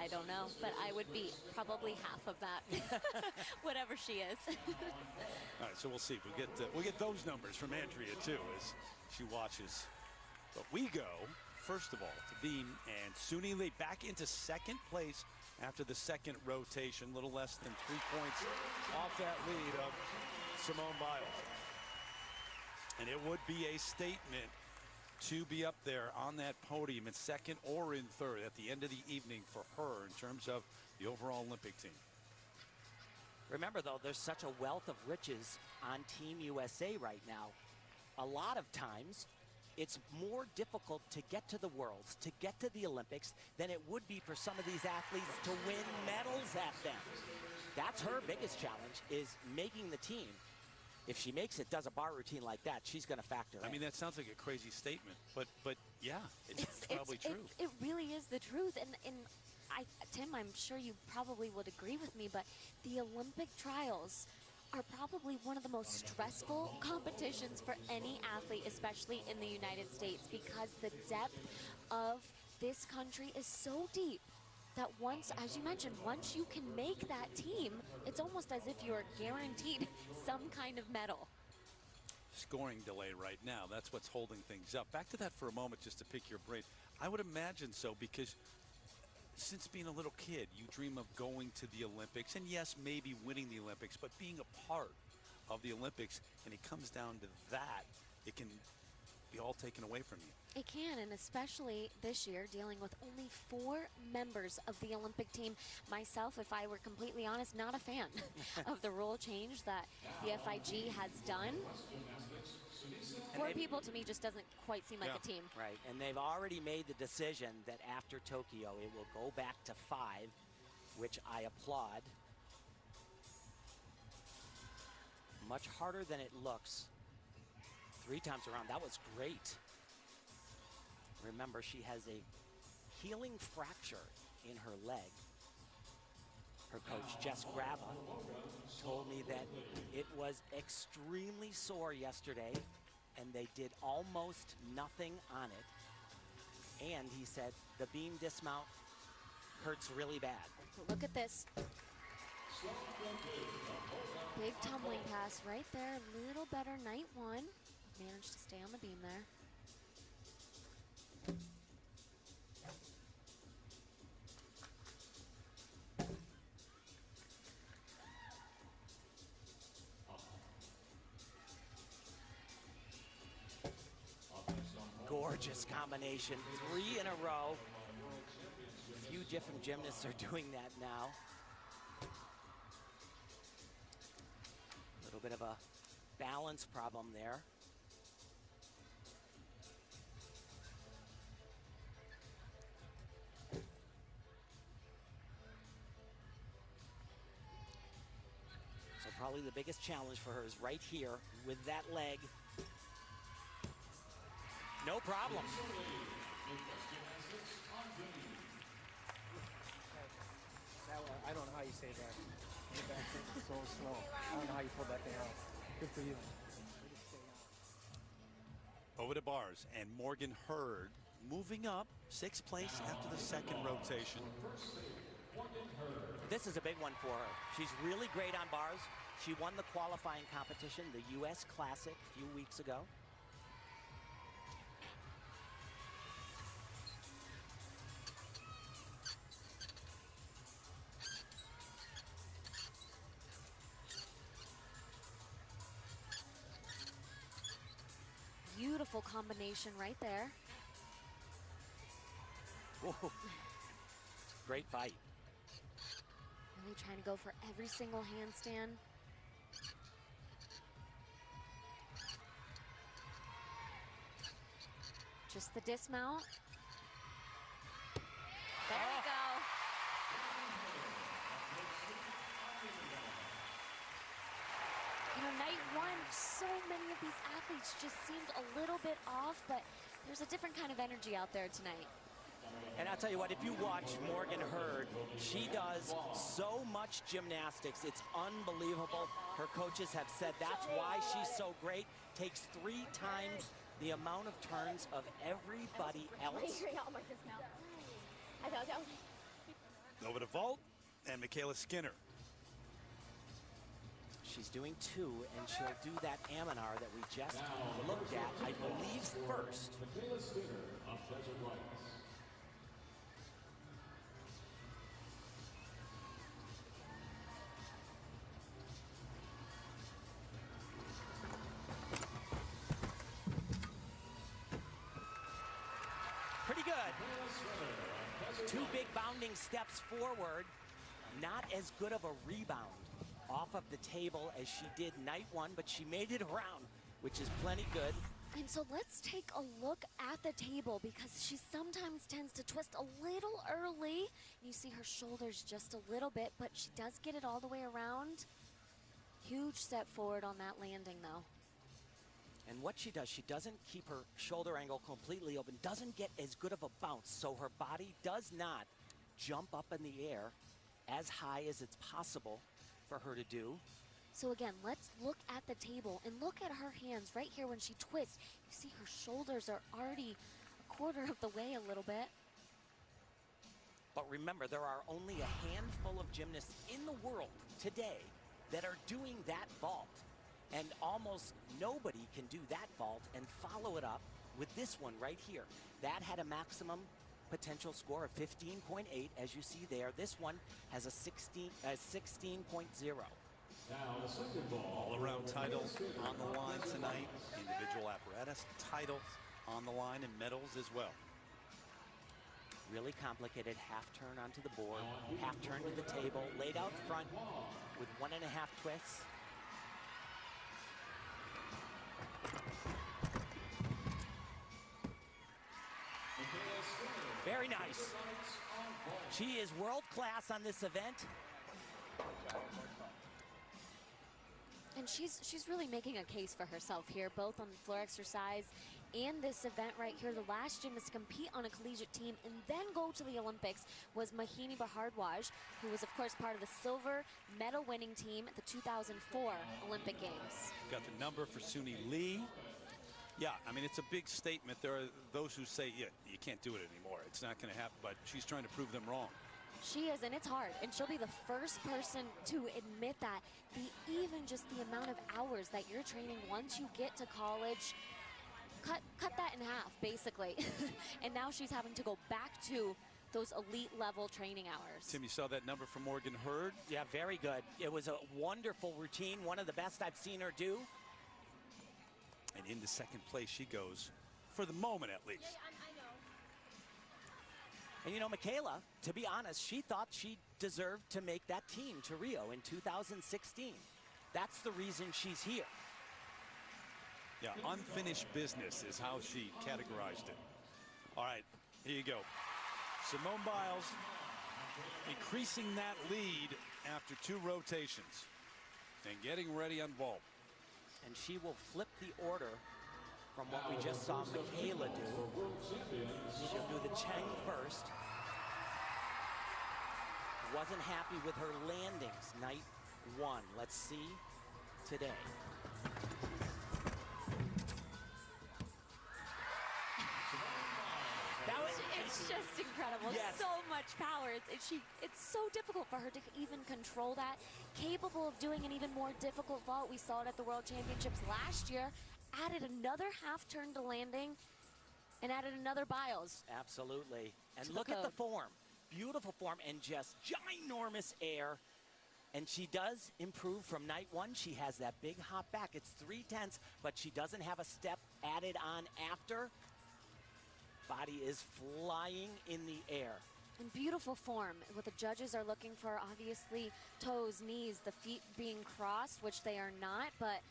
I don't know, but I would be probably half of that, whatever she is. All right, so we'll see. We'll get those numbers from Andrea too as she watches. But we go first of all to Beam and Suni Lee back into second place after the second rotation, a little less than 3 points off that lead of Simone Biles. And it would be a statement to be up there on that podium in second or in third at the end of the evening for her in terms of the overall Olympic team. Remember, though, there's such a wealth of riches on Team USA right now. A lot of times, it's more difficult to get to the Worlds, to get to the Olympics, than it would be for some of these athletes to win medals at them. That's her biggest challenge, is making the team. If she makes it, does a bar routine like that, she's going to factor in. I mean, that sounds like a crazy statement, but yeah, it's probably true. It really is the truth. And Tim, I'm sure you probably would agree with me, but the Olympic trials are probably one of the most stressful competitions for any athlete, especially in the United States, because the depth of this country is so deep that once, as you mentioned, once you can make that team, it's almost as if you're guaranteed some kind of medal. Scoring delay right now, that's what's holding things up. Back to that for a moment, just to pick your brain. I would imagine so, because since being a little kid, you dream of going to the Olympics, and yes, maybe winning the Olympics, but being a part of the Olympics, and it comes down to that, it can be all taken away from you. It can, and especially this year, dealing with only 4 members of the Olympic team. Myself, if I were completely honest, not a fan of the rule change that the FIG has done. 4 people to me just doesn't quite seem like a team. Right, and they've already made the decision that after Tokyo, it will go back to 5, which I applaud. Much harder than it looks. 3 times around, that was great. Remember, she has a healing fracture in her leg. Her coach, Jess Grava, told me that it was extremely sore yesterday, and they did almost nothing on it. And he said the beam dismount hurts really bad. Look at this. Big tumbling pass right there. A little better night 1. Managed to stay on the beam there. Gorgeous combination, 3 in a row. A few different gymnasts are doing that now. A little bit of a balance problem there. So probably the biggest challenge for her is right here with that leg. No problem. I don't know how you say that. The back is so slow. I don't know how you pull that thing out. Good for you. Over to bars, and Morgan Hurd moving up 6th place after the 2nd rotation. This is a big one for her. She's really great on bars. She won the qualifying competition, the U.S. Classic, a few weeks ago. Beautiful combination right there. Whoa. Great fight. Really trying to go for every single handstand. Just the dismount. There we go. You know, night 1, so many of these athletes just seemed a little bit off, but there's a different kind of energy out there tonight. And I'll tell you what, if you watch Morgan Hurd, she does so much gymnastics. It's unbelievable. Her coaches have said that's why she's so great. Takes 3 times the amount of turns of everybody else. Over to vault, and MyKayla Skinner. She's doing 2, and she'll do that Aminar that we just looked at, I believe, first. MyKayla Skinner of Desert Lights. good. 2 big bounding steps forward. Not as good of a rebound off of the table as she did night 1, but she made it around, which is plenty good. And so let's take a look at the table because she sometimes tends to twist a little early. You see her shoulders just a little bit, but she does get it all the way around. Huge step forward on that landing, though. And what she does, she doesn't keep her shoulder angle completely open, doesn't get as good of a bounce, so her body does not jump up in the air as high as it's possible for her to do. So again, let's look at the table and look at her hands right here when she twists. You see her shoulders are already a quarter of the way a little bit. But remember, there are only a handful of gymnasts in the world today that are doing that vault. And almost nobody can do that vault and follow it up with this one right here. That had a maximum potential score of 15.8, as you see there. This one has a 16.0. Now the second ball. All-around title on the line tonight. Individual apparatus title on the line and medals as well. Really complicated half turn onto the board, half turn to the table, laid out front with 1.5 twists. Very nice. She is world class on this event. And she's really making a case for herself here, both on the floor exercise and this event right here. The last gymnast to compete on a collegiate team and then go to the Olympics was Mahini Bhardwaj, who was, of course, part of the silver medal winning team at the 2004 Olympic Games. Got the number for Suni Lee. Yeah, I mean, it's a big statement. There are those who say, yeah, you can't do it anymore. It's not going to happen, but she's trying to prove them wrong. She is, and it's hard, and she'll be the first person to admit that. Even just the amount of hours that you're training once you get to college, cut that in half, basically. And now she's having to go back to those elite level training hours. Tim, you saw that number from Morgan Hurd? Yeah, very good. It was a wonderful routine, one of the best I've seen her do. And into second place she goes, for the moment at least. And you know, McCallum, to be honest, she thought she deserved to make that team to Rio in 2016. That's the reason she's here. Yeah, unfinished business is how she categorized it. All right, here you go. Simone Biles increasing that lead after 2 rotations and getting ready on vault. And she will flip the order from what we just saw McCallum do. She'll do the Cheng first. Wasn't happy with her landings night 1. Let's see today. It's just incredible. Yes. So much power. It's so difficult for her to even control that. Capable of doing an even more difficult vault. We saw it at the World Championships last year. Added another half turn to landing and added another Biles. Absolutely. And look at the form. Beautiful form and just ginormous air. And she does improve from night 1. She has that big hop back. It's 3/10, but she doesn't have a step added on after. Body is flying in the air. And beautiful form. What the judges are looking for, obviously, toes, knees, the feet being crossed, which they are not, but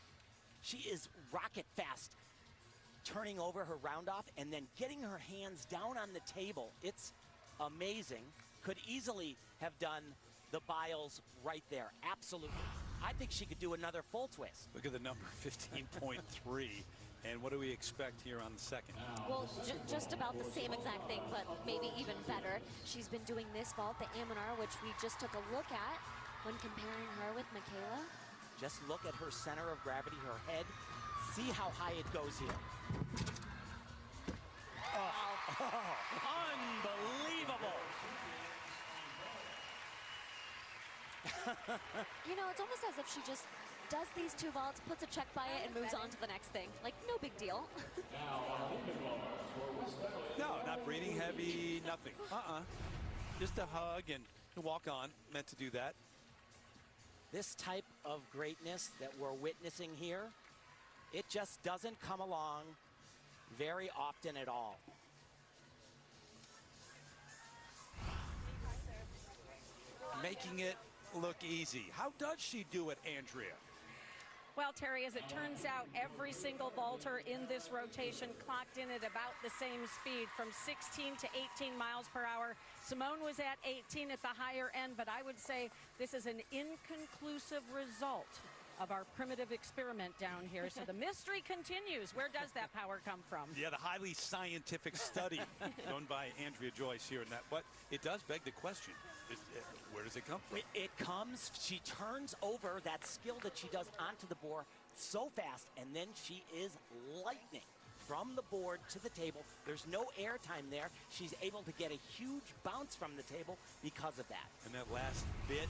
she is rocket fast, turning over her round off and then getting her hands down on the table. It's amazing. Could easily have done the Biles right there. Absolutely. I think she could do another full twist. Look at the number, 15.3. And what do we expect here on the second? Well, just about the same exact thing, but maybe even better. She's been doing this vault, the Aminar, which we just took a look at when comparing her with McCallum. Just look at her center of gravity, her head. See how high it goes here. Unbelievable. You know, it's almost as if she just does these 2 vaults, puts a check by it, and moves on to the next thing. Like, no big deal. No, not breathing heavy, nothing. Just a hug and walk on. Meant to do that. This type of greatness that we're witnessing here, it just doesn't come along very often at all. making it look easy. How does she do it, Andrea? Well, Terry, as it turns out, every single vaulter in this rotation clocked in at about the same speed, from 16 to 18 miles per hour. Simone was at 18 at the higher end, but I would say this is an inconclusive result of our primitive experiment down here. So the mystery continues. Where does that power come from? Yeah, the highly scientific study done by Andrea Joyce here in that. But it does beg the question, where does it come from? It comes, she turns over that skill that she does onto the board so fast, and then she is lightning from the board to the table. There's no air time there. She's able to get a huge bounce from the table because of that. And that last bit,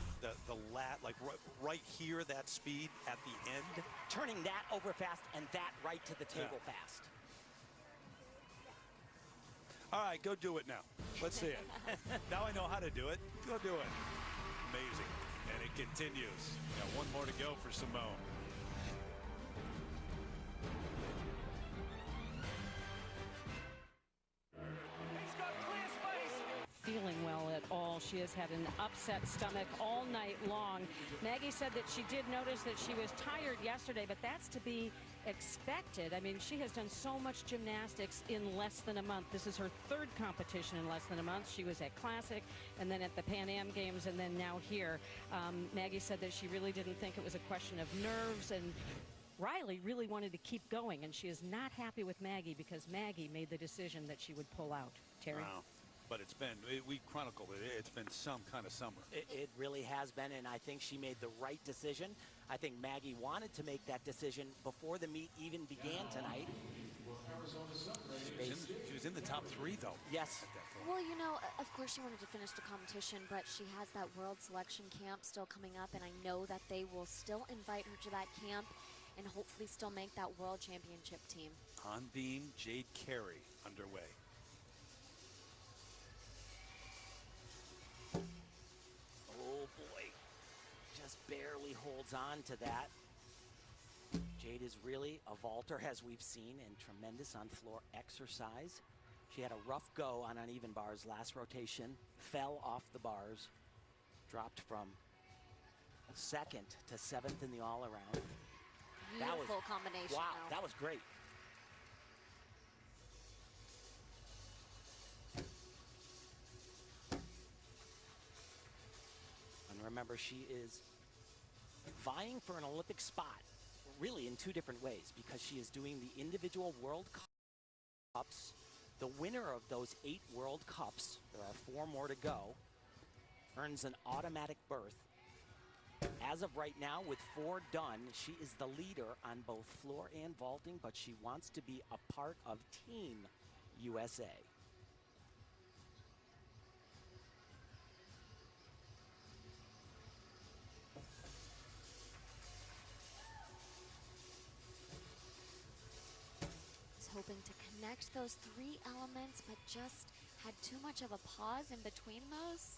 like right here, that speed at the end. Turning that over fast and that right to the table fast. All right, go do it now. Let's see it. Now I know how to do it. Go do it. Amazing. And it continues. Got one more to go for Simone. Feeling well at all. She has had an upset stomach all night long. Maggie said that she did notice that she was tired yesterday, but that's to be expected. I mean, she has done so much gymnastics in less than a month. This is her third competition in less than a month. She was at Classic and then at the Pan Am Games and then now here. Maggie said that she really didn't think it was a question of nerves, and Riley really wanted to keep going, and she is not happy with Maggie because Maggie made the decision that she would pull out. Terry? Wow. But it's been, we chronicled it, it's been some kind of summer. It really has been, and I think she made the right decision. I think Maggie wanted to make that decision before the meet even began tonight. She was in the top 3, though. Yes. Well, you know, of course she wanted to finish the competition, but she has that world selection camp still coming up, and I know that they will still invite her to that camp and hopefully still make that world championship team. On beam, Jade Carey underway. Oh boy, just barely holds on to that. Jade is really a vaulter, as we've seen, and tremendous on floor exercise. She had a rough go on uneven bars last rotation, fell off the bars, dropped from 2nd to 7th in the all-around. Beautiful combination. Wow, now. that was great. And remember, she is vying for an Olympic spot, really in 2 different ways, because she is doing the individual World Cups. The winner of those 8 World Cups, there are 4 more to go, earns an automatic berth. As of right now, with 4 done, she is the leader on both floor and vaulting, but she wants to be a part of Team USA. Hoping to connect those 3 elements, but just had too much of a pause in between those.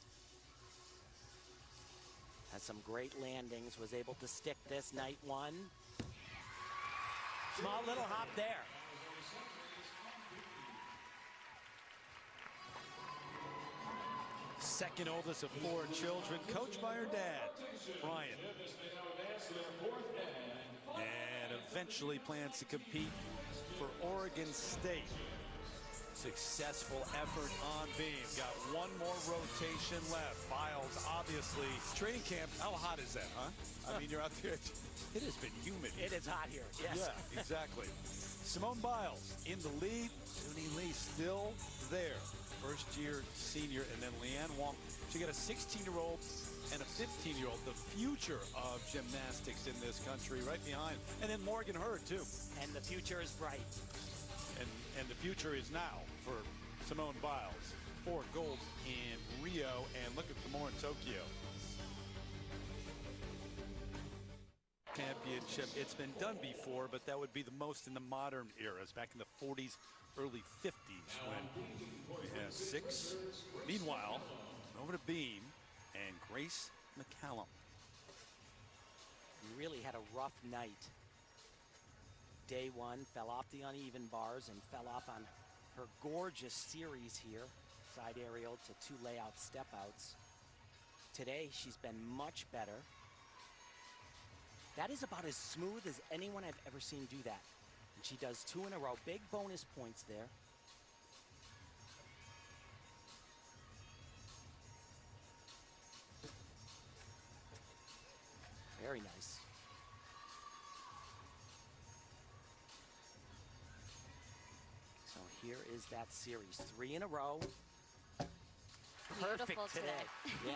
Had some great landings, was able to stick this night 1. Small little hop there. Second oldest of 4 children, coached by her dad, Brian. And eventually plans to compete for Oregon State. Successful effort on beam. Got 1 more rotation left. Biles, obviously. Training camp, how hot is that, huh? I mean, you're out there. It has been humid. It is hot here, yes. Yeah, exactly. Simone Biles in the lead. Suni Lee still there. First-year senior, and then Leanne Wong. So you got a 16-year-old and a 15-year-old, the future of gymnastics in this country, right behind. And then Morgan Hurd, too. And the future is bright. And the future is now for Simone Biles. 4 golds in Rio, and looking for more in Tokyo. Championship, it's been done before, but that would be the most in the modern eras, back in the 40s, early 50s, when we had 6. Meanwhile, over to beam, and Grace McCallum. We really had a rough night. Day 1, fell off the uneven bars and fell off on her gorgeous series here. Side aerial to 2 layout step outs. Today, she's been much better. That is about as smooth as anyone I've ever seen do that. And she does 2 in a row. Big bonus points there. Very nice. So here is that series. 3 in a row. Perfect Beautiful today. Yeah.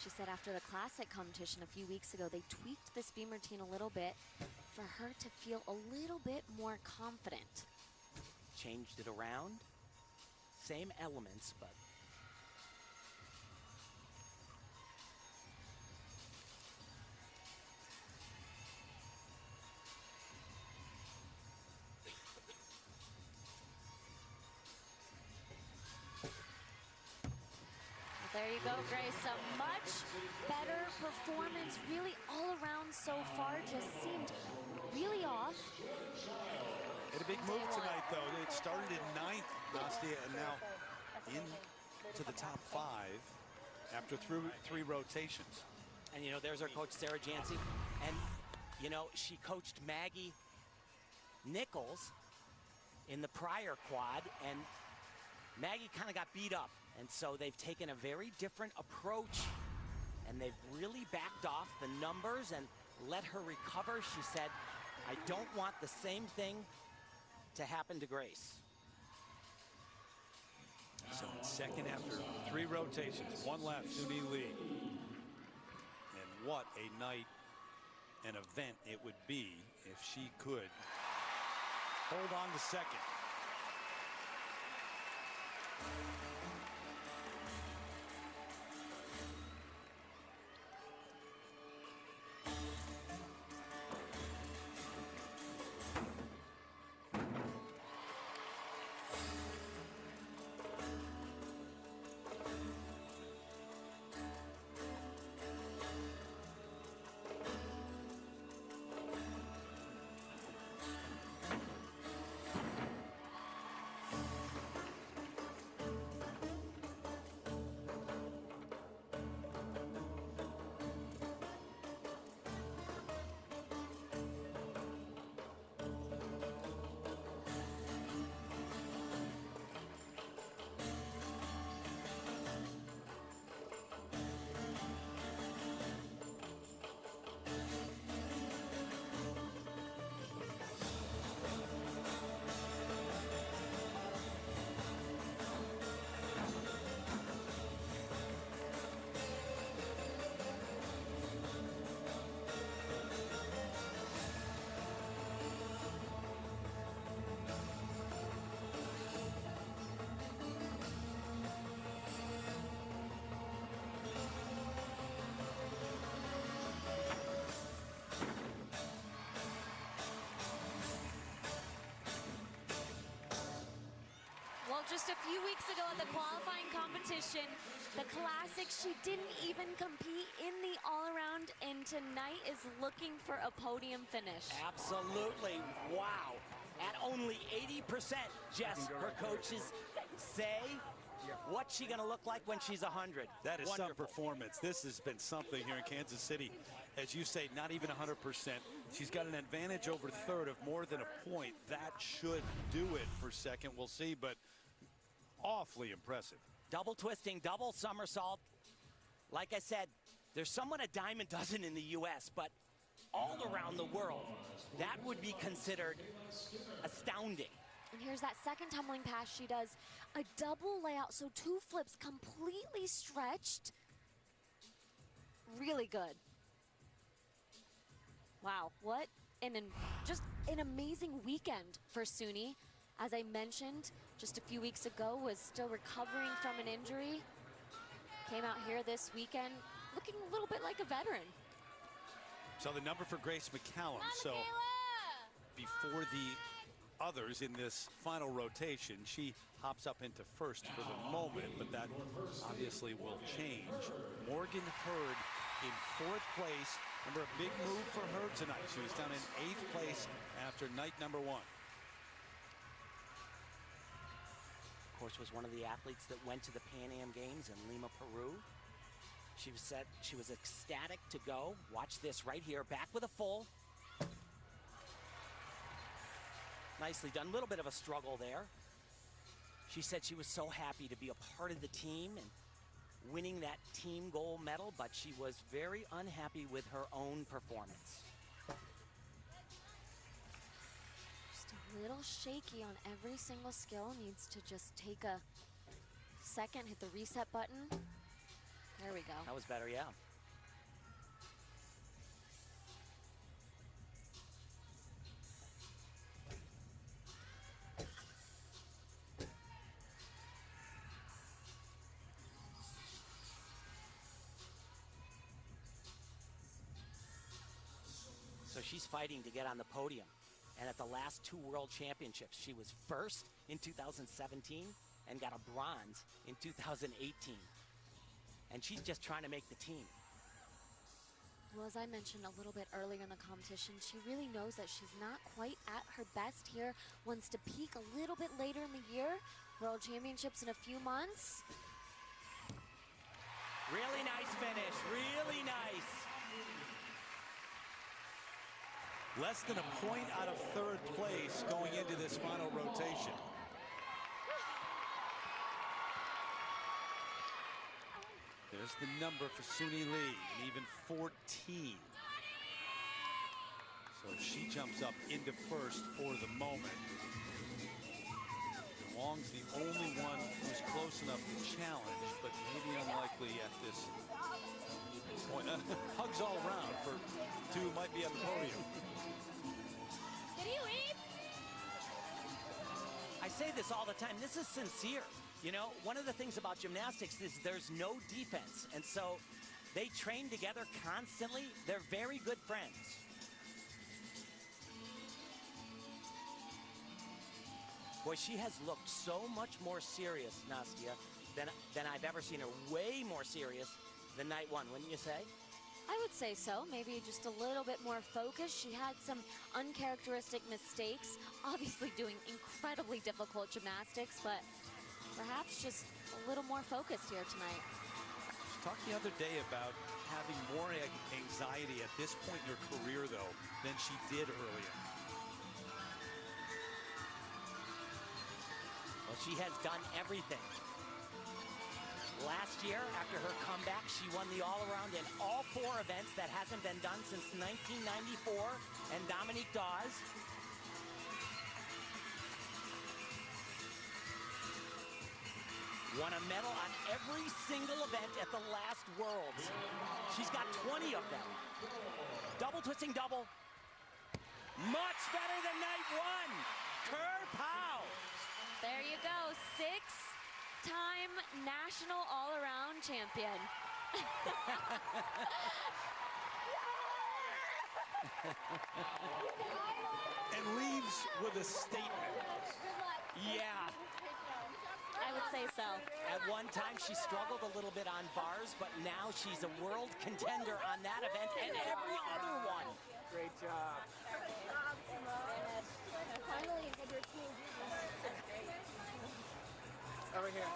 She said after the classic competition a few weeks ago, they tweaked this beam routine a little bit for her to feel a little bit more confident. Changed it around. Same elements, but there you go, Grace. A much better performance really all around so far. Just seemed really off. Had a big move tonight, though. It started in 9th, Nastia, and now into the top 5 after 3 rotations. And, you know, there's our coach, Sarah Jancy. And, you know, she coached Maggie Nichols in the prior quad, and Maggie kind of got beat up. And so they've taken a very different approach, and they've really backed off the numbers and let her recover. She said, I don't want the same thing to happen to Grace. So in second after 3 rotations, 1 left, Suni Lee. And what a night, an event it would be if she could hold on to second. Well, just a few weeks ago at the qualifying competition, the classic, she didn't even compete in the all-around, and tonight is looking for a podium finish. Absolutely. Wow. At only 80%, Jess, her coaches say, what's she going to look like when she's 100? That is Wonderful. some performance. This has been something here in Kansas City. As you say, not even 100%. She's got an advantage over third of more than a point. That should do it for second. We'll see, but awfully impressive. Double twisting, double somersault. Like I said, there's someone a dime a dozen in the U.S., but all around the world, that would be considered astounding. And here's that second tumbling pass. She does a double layout, so 2 flips completely stretched. Really good. Wow, what just an amazing weekend for Suni. As I mentioned, just a few weeks ago, was still recovering from an injury. Came out here this weekend looking a little bit like a veteran. So the number for Grace McCallum. So before the others in this final rotation, she hops up into first for the moment, but that obviously will change. Morgan Hurd in 4th place. Remember, a big move for Hurd tonight. She was down in 8th place after night number 1. Of course, was one of the athletes that went to the Pan Am Games in Lima, Peru. She was ecstatic to go. Watch this right here, back with a full. Nicely done, a little bit of a struggle there. She said she was so happy to be a part of the team and winning that team gold medal, but she was very unhappy with her own performance. Just a little shaky on every single skill. Needs to just take a second, hit the reset button. There we go. That was better, yeah. So she's fighting to get on the podium. And at the last 2 World Championships, she was first in 2017 and got a bronze in 2018. And she's just trying to make the team. Well, as I mentioned a little bit earlier in the competition, she really knows that she's not quite at her best here. Wants to peak a little bit later in the year. World Championships in a few months. Really nice finish, really nice. Less than a point out of 3rd place going into this final rotation. There's the number for Suni Lee, and even 14. So she jumps up into first for the moment. Wong's the only one who's close enough to challenge, but maybe unlikely at this point. Hugs all around for 2 who might be on the podium. Did he leave? I say this all the time. This is sincere. You know, one of the things about gymnastics is there's no defense. And so they train together constantly. They're very good friends. Boy, she has looked so much more serious, Nastia, than I've ever seen her. Way more serious than night 1, wouldn't you say? I would say so. Maybe just a little bit more focused. She had some uncharacteristic mistakes. Obviously doing incredibly difficult gymnastics, but perhaps just a little more focused here tonight. She talked the other day about having more anxiety at this point in her career, though, than she did earlier. Well, she has done everything. Last year, after her comeback, she won the all-around in all 4 events. That hasn't been done since 1994. And Dominique Dawes. Won a medal on every single event at the last Worlds. She's got 20 of them. Double twisting double. Much better than night 1. Kerpow! There you go, 6-time national all-around champion. And leaves with a statement. Yeah. I would say so. At one time, she struggled a little bit on bars, but now she's a world contender on that event and every other one. Great job. Finally, you had your team do this. Over here.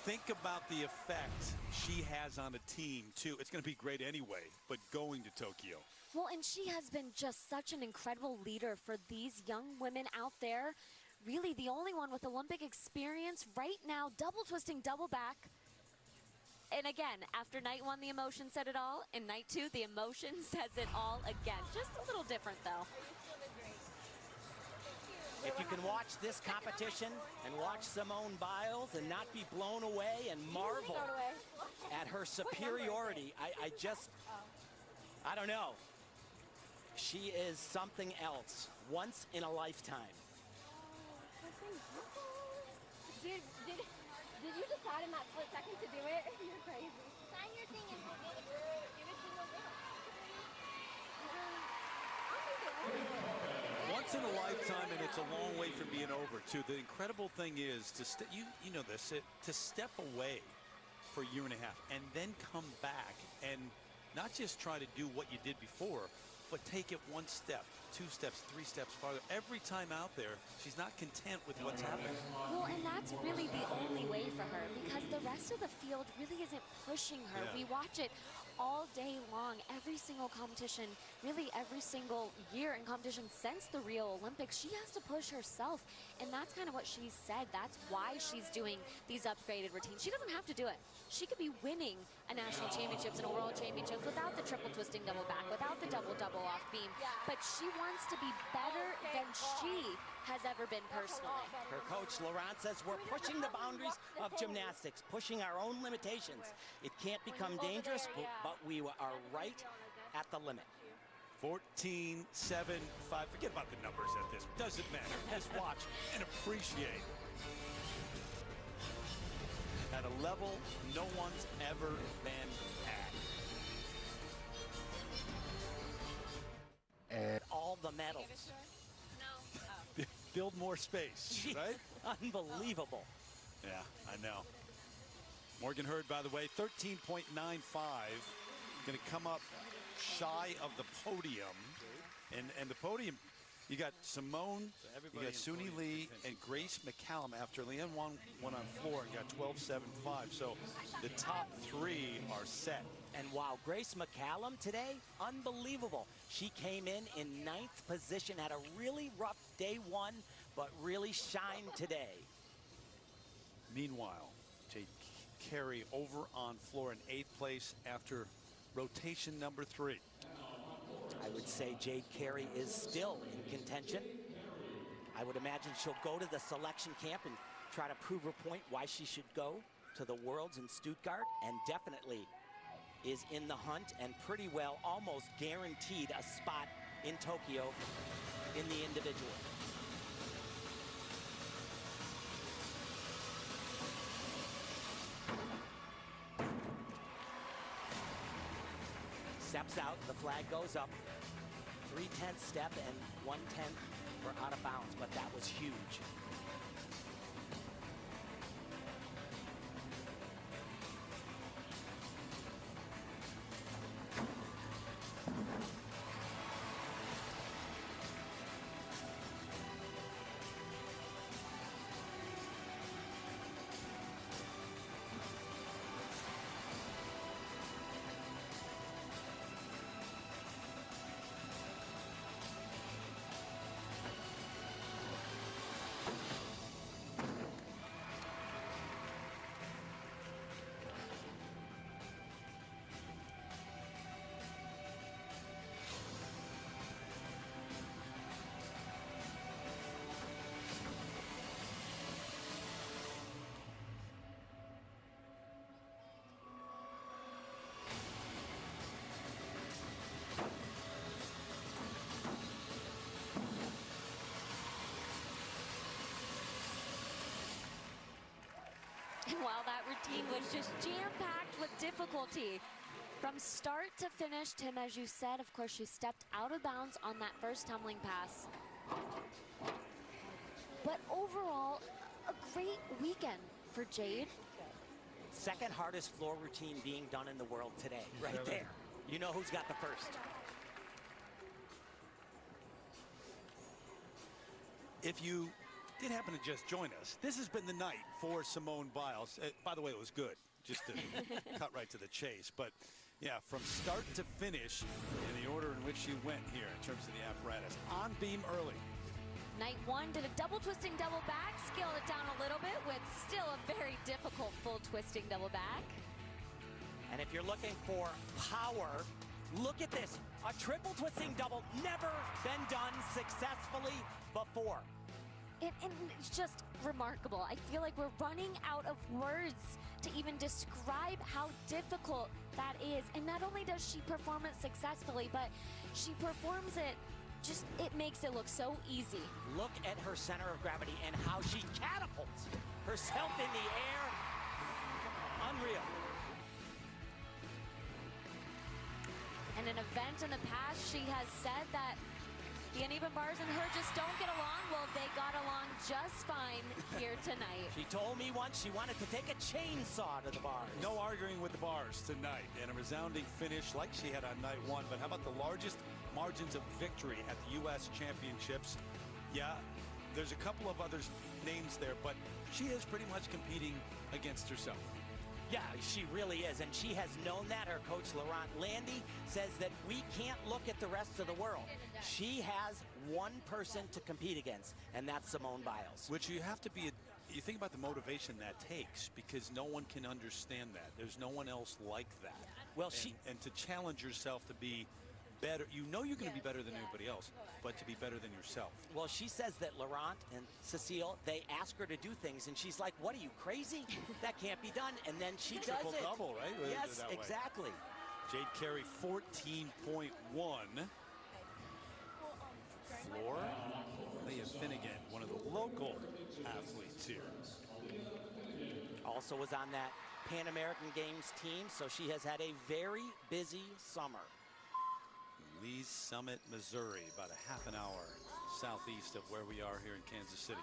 Think about the effect she has on a team, too. It's going to be great anyway, but going to Tokyo. Well, and she has been just such an incredible leader for these young women out there. Really the only one with Olympic experience right now, double twisting, double back. And again, after night 1, the emotion said it all. In night 2, the emotion says it all again. Just a little different, though. If you can watch this competition and watch Simone Biles and not be blown away and marvel at her superiority, I don't know. She is something else, once in a lifetime. Did you decide in that split second to do it? You're crazy. Sign your thing and give it to Mosaic. Once in a lifetime, and it's a long way from being over, too. The incredible thing is to you know this, to step away for a year and a half and then come back and not just try to do what you did before, but take it one step, 2 steps, 3 steps farther. Every time out there, she's not content with what's happening. Well, and that's really the only way for her, because the rest of the field really isn't pushing her. Yeah. We watch it all day long, every single competition, really every single year in competition since the Rio Olympics. She has to push herself, and that's kind of what she said. That's why she's doing these upgraded routines. She doesn't have to do it. She could be winning a national championships and a world championships without the triple twisting double back, without the double off beam, but she wants to be better than she has ever been personally. Her coach, Laurent, says we're pushing the boundaries of gymnastics, pushing our own limitations. It can't become dangerous, but we are right at the limit. 14, 7, 5. Forget about the numbers at this. Doesn't matter. Just watch and appreciate. At a level no one's ever been at. And all the medals. Build more space, Jeez, right? Unbelievable. Yeah, I know. Morgan Hurd, by the way, 13.95. Going to come up shy of the podium. And the podium, you got Simone, you got Suni Lee, and Grace McCallum after Leanne Wong went on floor and got 12.75. So the top 3 are set. And wow, Grace McCallum today, unbelievable. She came in 9th position, had a really rough day 1, but really shined today. Meanwhile, Jade Carey over on floor in 8th place after rotation number 3. I would say Jade Carey is still in contention. I would imagine she'll go to the selection camp and try to prove her point why she should go to the Worlds in Stuttgart, and definitely is in the hunt and pretty well almost guaranteed a spot in Tokyo in the individual. Steps out, the flag goes up. 3/10 step and 1/10 for out of bounds, but that was huge. And while that routine was just jam-packed with difficulty, from start to finish, Tim, as you said, of course, she stepped out of bounds on that first tumbling pass. But overall, a great weekend for Jade. Second hardest floor routine being done in the world today, right there. You know who's got the first. If you did happen to just join us, this has been the night for Simone Biles. By the way, it was good, just to cut right to the chase. But yeah, from start to finish in the order in which she went here in terms of the apparatus. On beam early. Night 1 did a double twisting double back, scaled it down a little bit with still a very difficult full twisting double back. And if you're looking for power, look at this. A triple twisting double, never been done successfully before. And it's just remarkable. I feel like we're running out of words to even describe how difficult that is. And not only does she perform it successfully, but she performs it just, it makes it look so easy. Look at her center of gravity and how she catapults herself in the air. Unreal. In an event in the past, she has said that the uneven bars and her just don't get along. Well, they got along just fine here tonight. She told me once she wanted to take a chainsaw to the bars. No arguing with the bars tonight, and a resounding finish like she had on night 1. But how about the largest margins of victory at the U.S. Championships. Yeah, there's a couple of other names there, but she is pretty much competing against herself. Yeah, she really is, and she has known that. Her coach, Laurent Landy, says that we can't look at the rest of the world. She has one person to compete against, and that's Simone Biles. Which you have to be, you think about the motivation that takes, because no one can understand that. There's no one else like that. Well, and to challenge yourself to be better, you know you're going to be better than anybody else, but to be better than yourself. Well, she says that Laurent and Cecile, they ask her to do things, and she's like, what, are you crazy? That can't be done. And then she does it. Triple-double, right? Yes, exactly. Jade Carey, 14.1. Floor. Leah Finnegan, one of the local athletes here. Also was on that Pan American Games team, so she has had a very busy summer. Lee's Summit, Missouri, about a half an hour southeast of where we are here in Kansas City.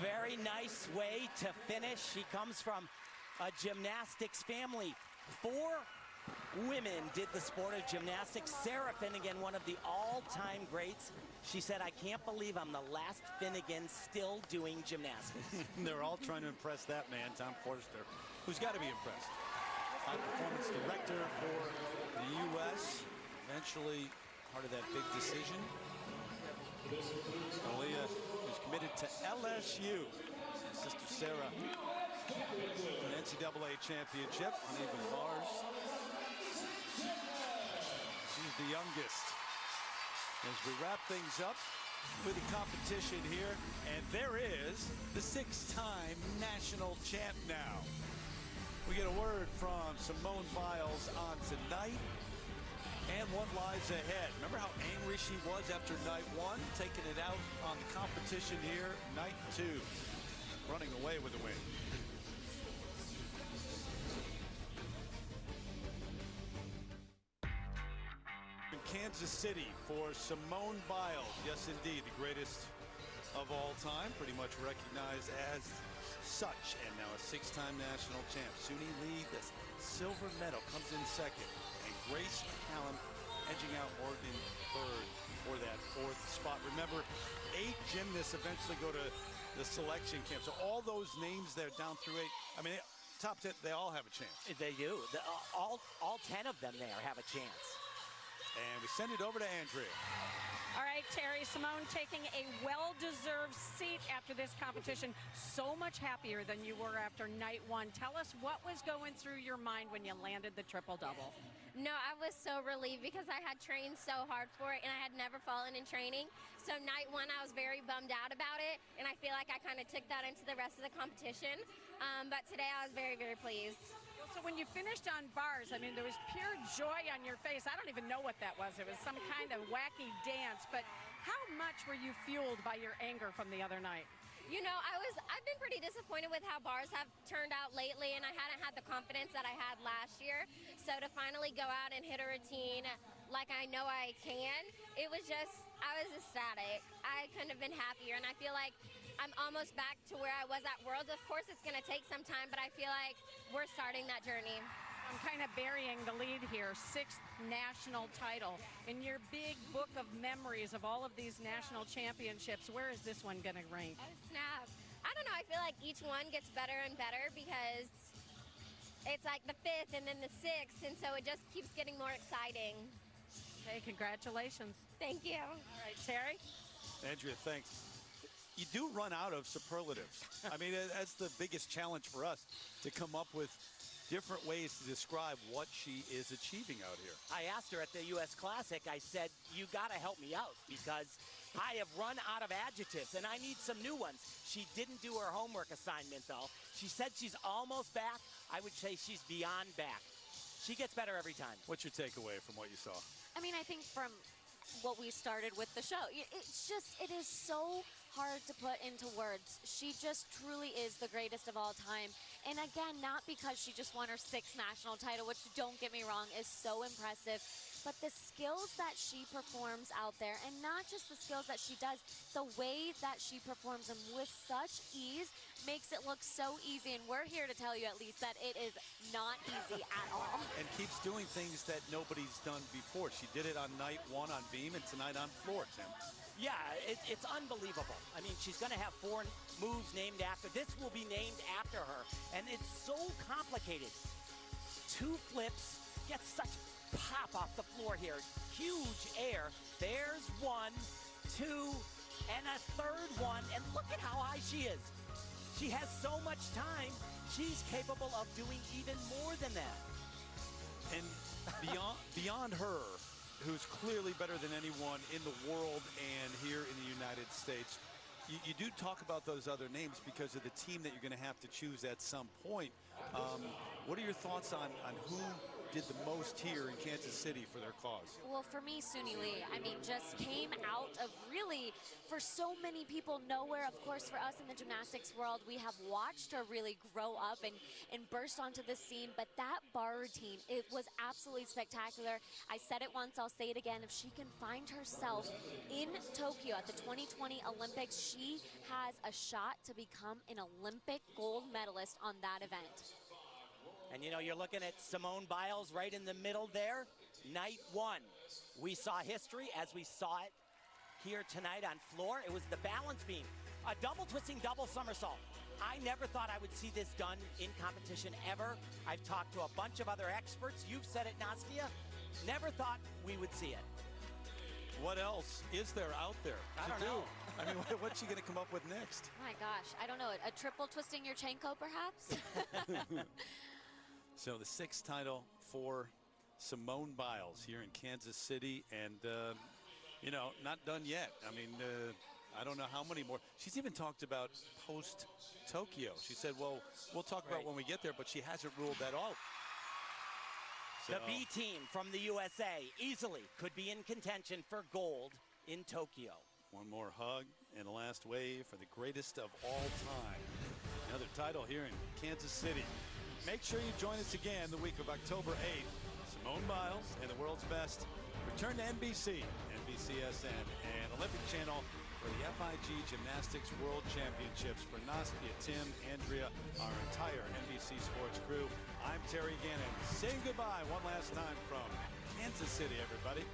Very nice way to finish. She comes from a gymnastics family. 4 women did the sport of gymnastics. Sarah Finnegan, one of the all-time greats. She said, I can't believe I'm the last Finnegan still doing gymnastics. They're all trying to impress that man, Tom Forster, who's got to be impressed. High performance director for the U.S. Eventually part of that big decision. Aaliyah is committed to LSU. Sister Sarah, an NCAA championship, uneven bars. She's the youngest. As we wrap things up with the competition here, and there is the 6-time national champ now. We get a word from Simone Biles on tonight. And what lies ahead. Remember how angry she was after night 1? Taking it out on the competition here, night 2. Running away with the win. In Kansas City for Simone Biles. Yes, indeed, the greatest of all time. Pretty much recognized as such. And now a 6-time national champ. Suni Lee, the silver medal, comes in second. Grace McCallum edging out Morgan Hurd for that 4th spot. Remember, 8 gymnasts eventually go to the selection camp. So all those names there down through 8, I mean, top 10, they all have a chance. They do. All 10 of them there have a chance. And we send it over to Andrea. All right, Terry, Simone taking a well-deserved seat after this competition. So much happier than you were after night 1. Tell us what was going through your mind when you landed the triple-double. No, I was so relieved because I had trained so hard for it and I had never fallen in training. So night 1, I was very bummed out about it, and I feel like I kind of took that into the rest of the competition. But today I was very, very pleased. So when you finished on bars, I mean, there was pure joy on your face. I don't even know what that was. It was some kind of wacky dance. But how much were you fueled by your anger from the other night? You know, I've been pretty disappointed with how bars have turned out lately, and I hadn't had the confidence that I had last year. So to finally go out and hit a routine like I know I can, it was just, I was ecstatic. I couldn't have been happier, and I feel like I'm almost back to where I was at Worlds. Of course, it's going to take some time, but I feel like we're starting that journey. I'm kind of burying the lead here. 6th national title. In your big book of memories of all of these national championships, where is this one going to rank? Oh, snap. I don't know. I feel like each one gets better and better because it's like the 5th and then the 6th, and so it just keeps getting more exciting. Okay, congratulations. Thank you. All right, Terry? Andrea, thanks. You do run out of superlatives. I mean, that's the biggest challenge for us, to come up with different ways to describe what she is achieving out here. I asked her at the U.S. Classic, I said, you got to help me out because I have run out of adjectives and I need some new ones. She didn't do her homework assignment, though. She said she's almost back. I would say she's beyond back. She gets better every time. What's your takeaway from what you saw? I mean, I think from what we started with the show, it is so hard to put into words. She just truly is the greatest of all time. And again, not because she just won her 6th national title, which, don't get me wrong, is so impressive, but the skills that she performs out there, and not just the skills that she does, the way that she performs them with such ease makes it look so easy. And we're here to tell you at least that it is not easy at all. And keeps doing things that nobody's done before. She did it on night 1 on beam and tonight on floor, Tim. Yeah, it's unbelievable. I mean, she's going to have 4 moves named after. This will be named after her. And it's so complicated. 2 flips, get such pop off the floor here. Huge air. There's 1, 2, and a 3rd one. And look at how high she is. She has so much time. She's capable of doing even more than that. And beyond her, who's clearly better than anyone in the world and here in the United States, you do talk about those other names because of the team that you're going to have to choose at some point. What are your thoughts on who did the most here in Kansas City for their cause? Well, for me, Suni Lee, I mean, just came out of really, for so many people, nowhere. Of course, for us in the gymnastics world, we have watched her really grow up and burst onto the scene. But that bar routine, it was absolutely spectacular. I said it once, I'll say it again. If she can find herself in Tokyo at the 2020 Olympics, she has a shot to become an Olympic gold medalist on that event. And, you know, you're looking at Simone Biles right in the middle there. Night 1. We saw history as we saw it here tonight on floor. It was the balance beam. A double twisting, double somersault. I never thought I would see this done in competition ever. I've talked to a bunch of other experts. You've said it, Nastia. Never thought we would see it. What else is there out there I to don't do? know. I mean, what's she going to come up with next? My gosh, I don't know. A triple twisting your chainco, perhaps? So the 6th title for Simone Biles here in Kansas City, and you know, not done yet. I mean, I don't know how many more. She's even talked about post-Tokyo. She said, well, we'll talk about when we get there, but she hasn't ruled that out. So, the B team from the USA easily could be in contention for gold in Tokyo. One more hug and a last wave for the greatest of all time. Another title here in Kansas City. Make sure you join us again the week of October 8th. Simone Biles and the world's best return to NBC, NBCSN, and Olympic Channel for the FIG Gymnastics World Championships. For Nastia, Tim, Andrea, our entire NBC Sports crew, I'm Terry Gannon saying goodbye one last time from Kansas City, everybody.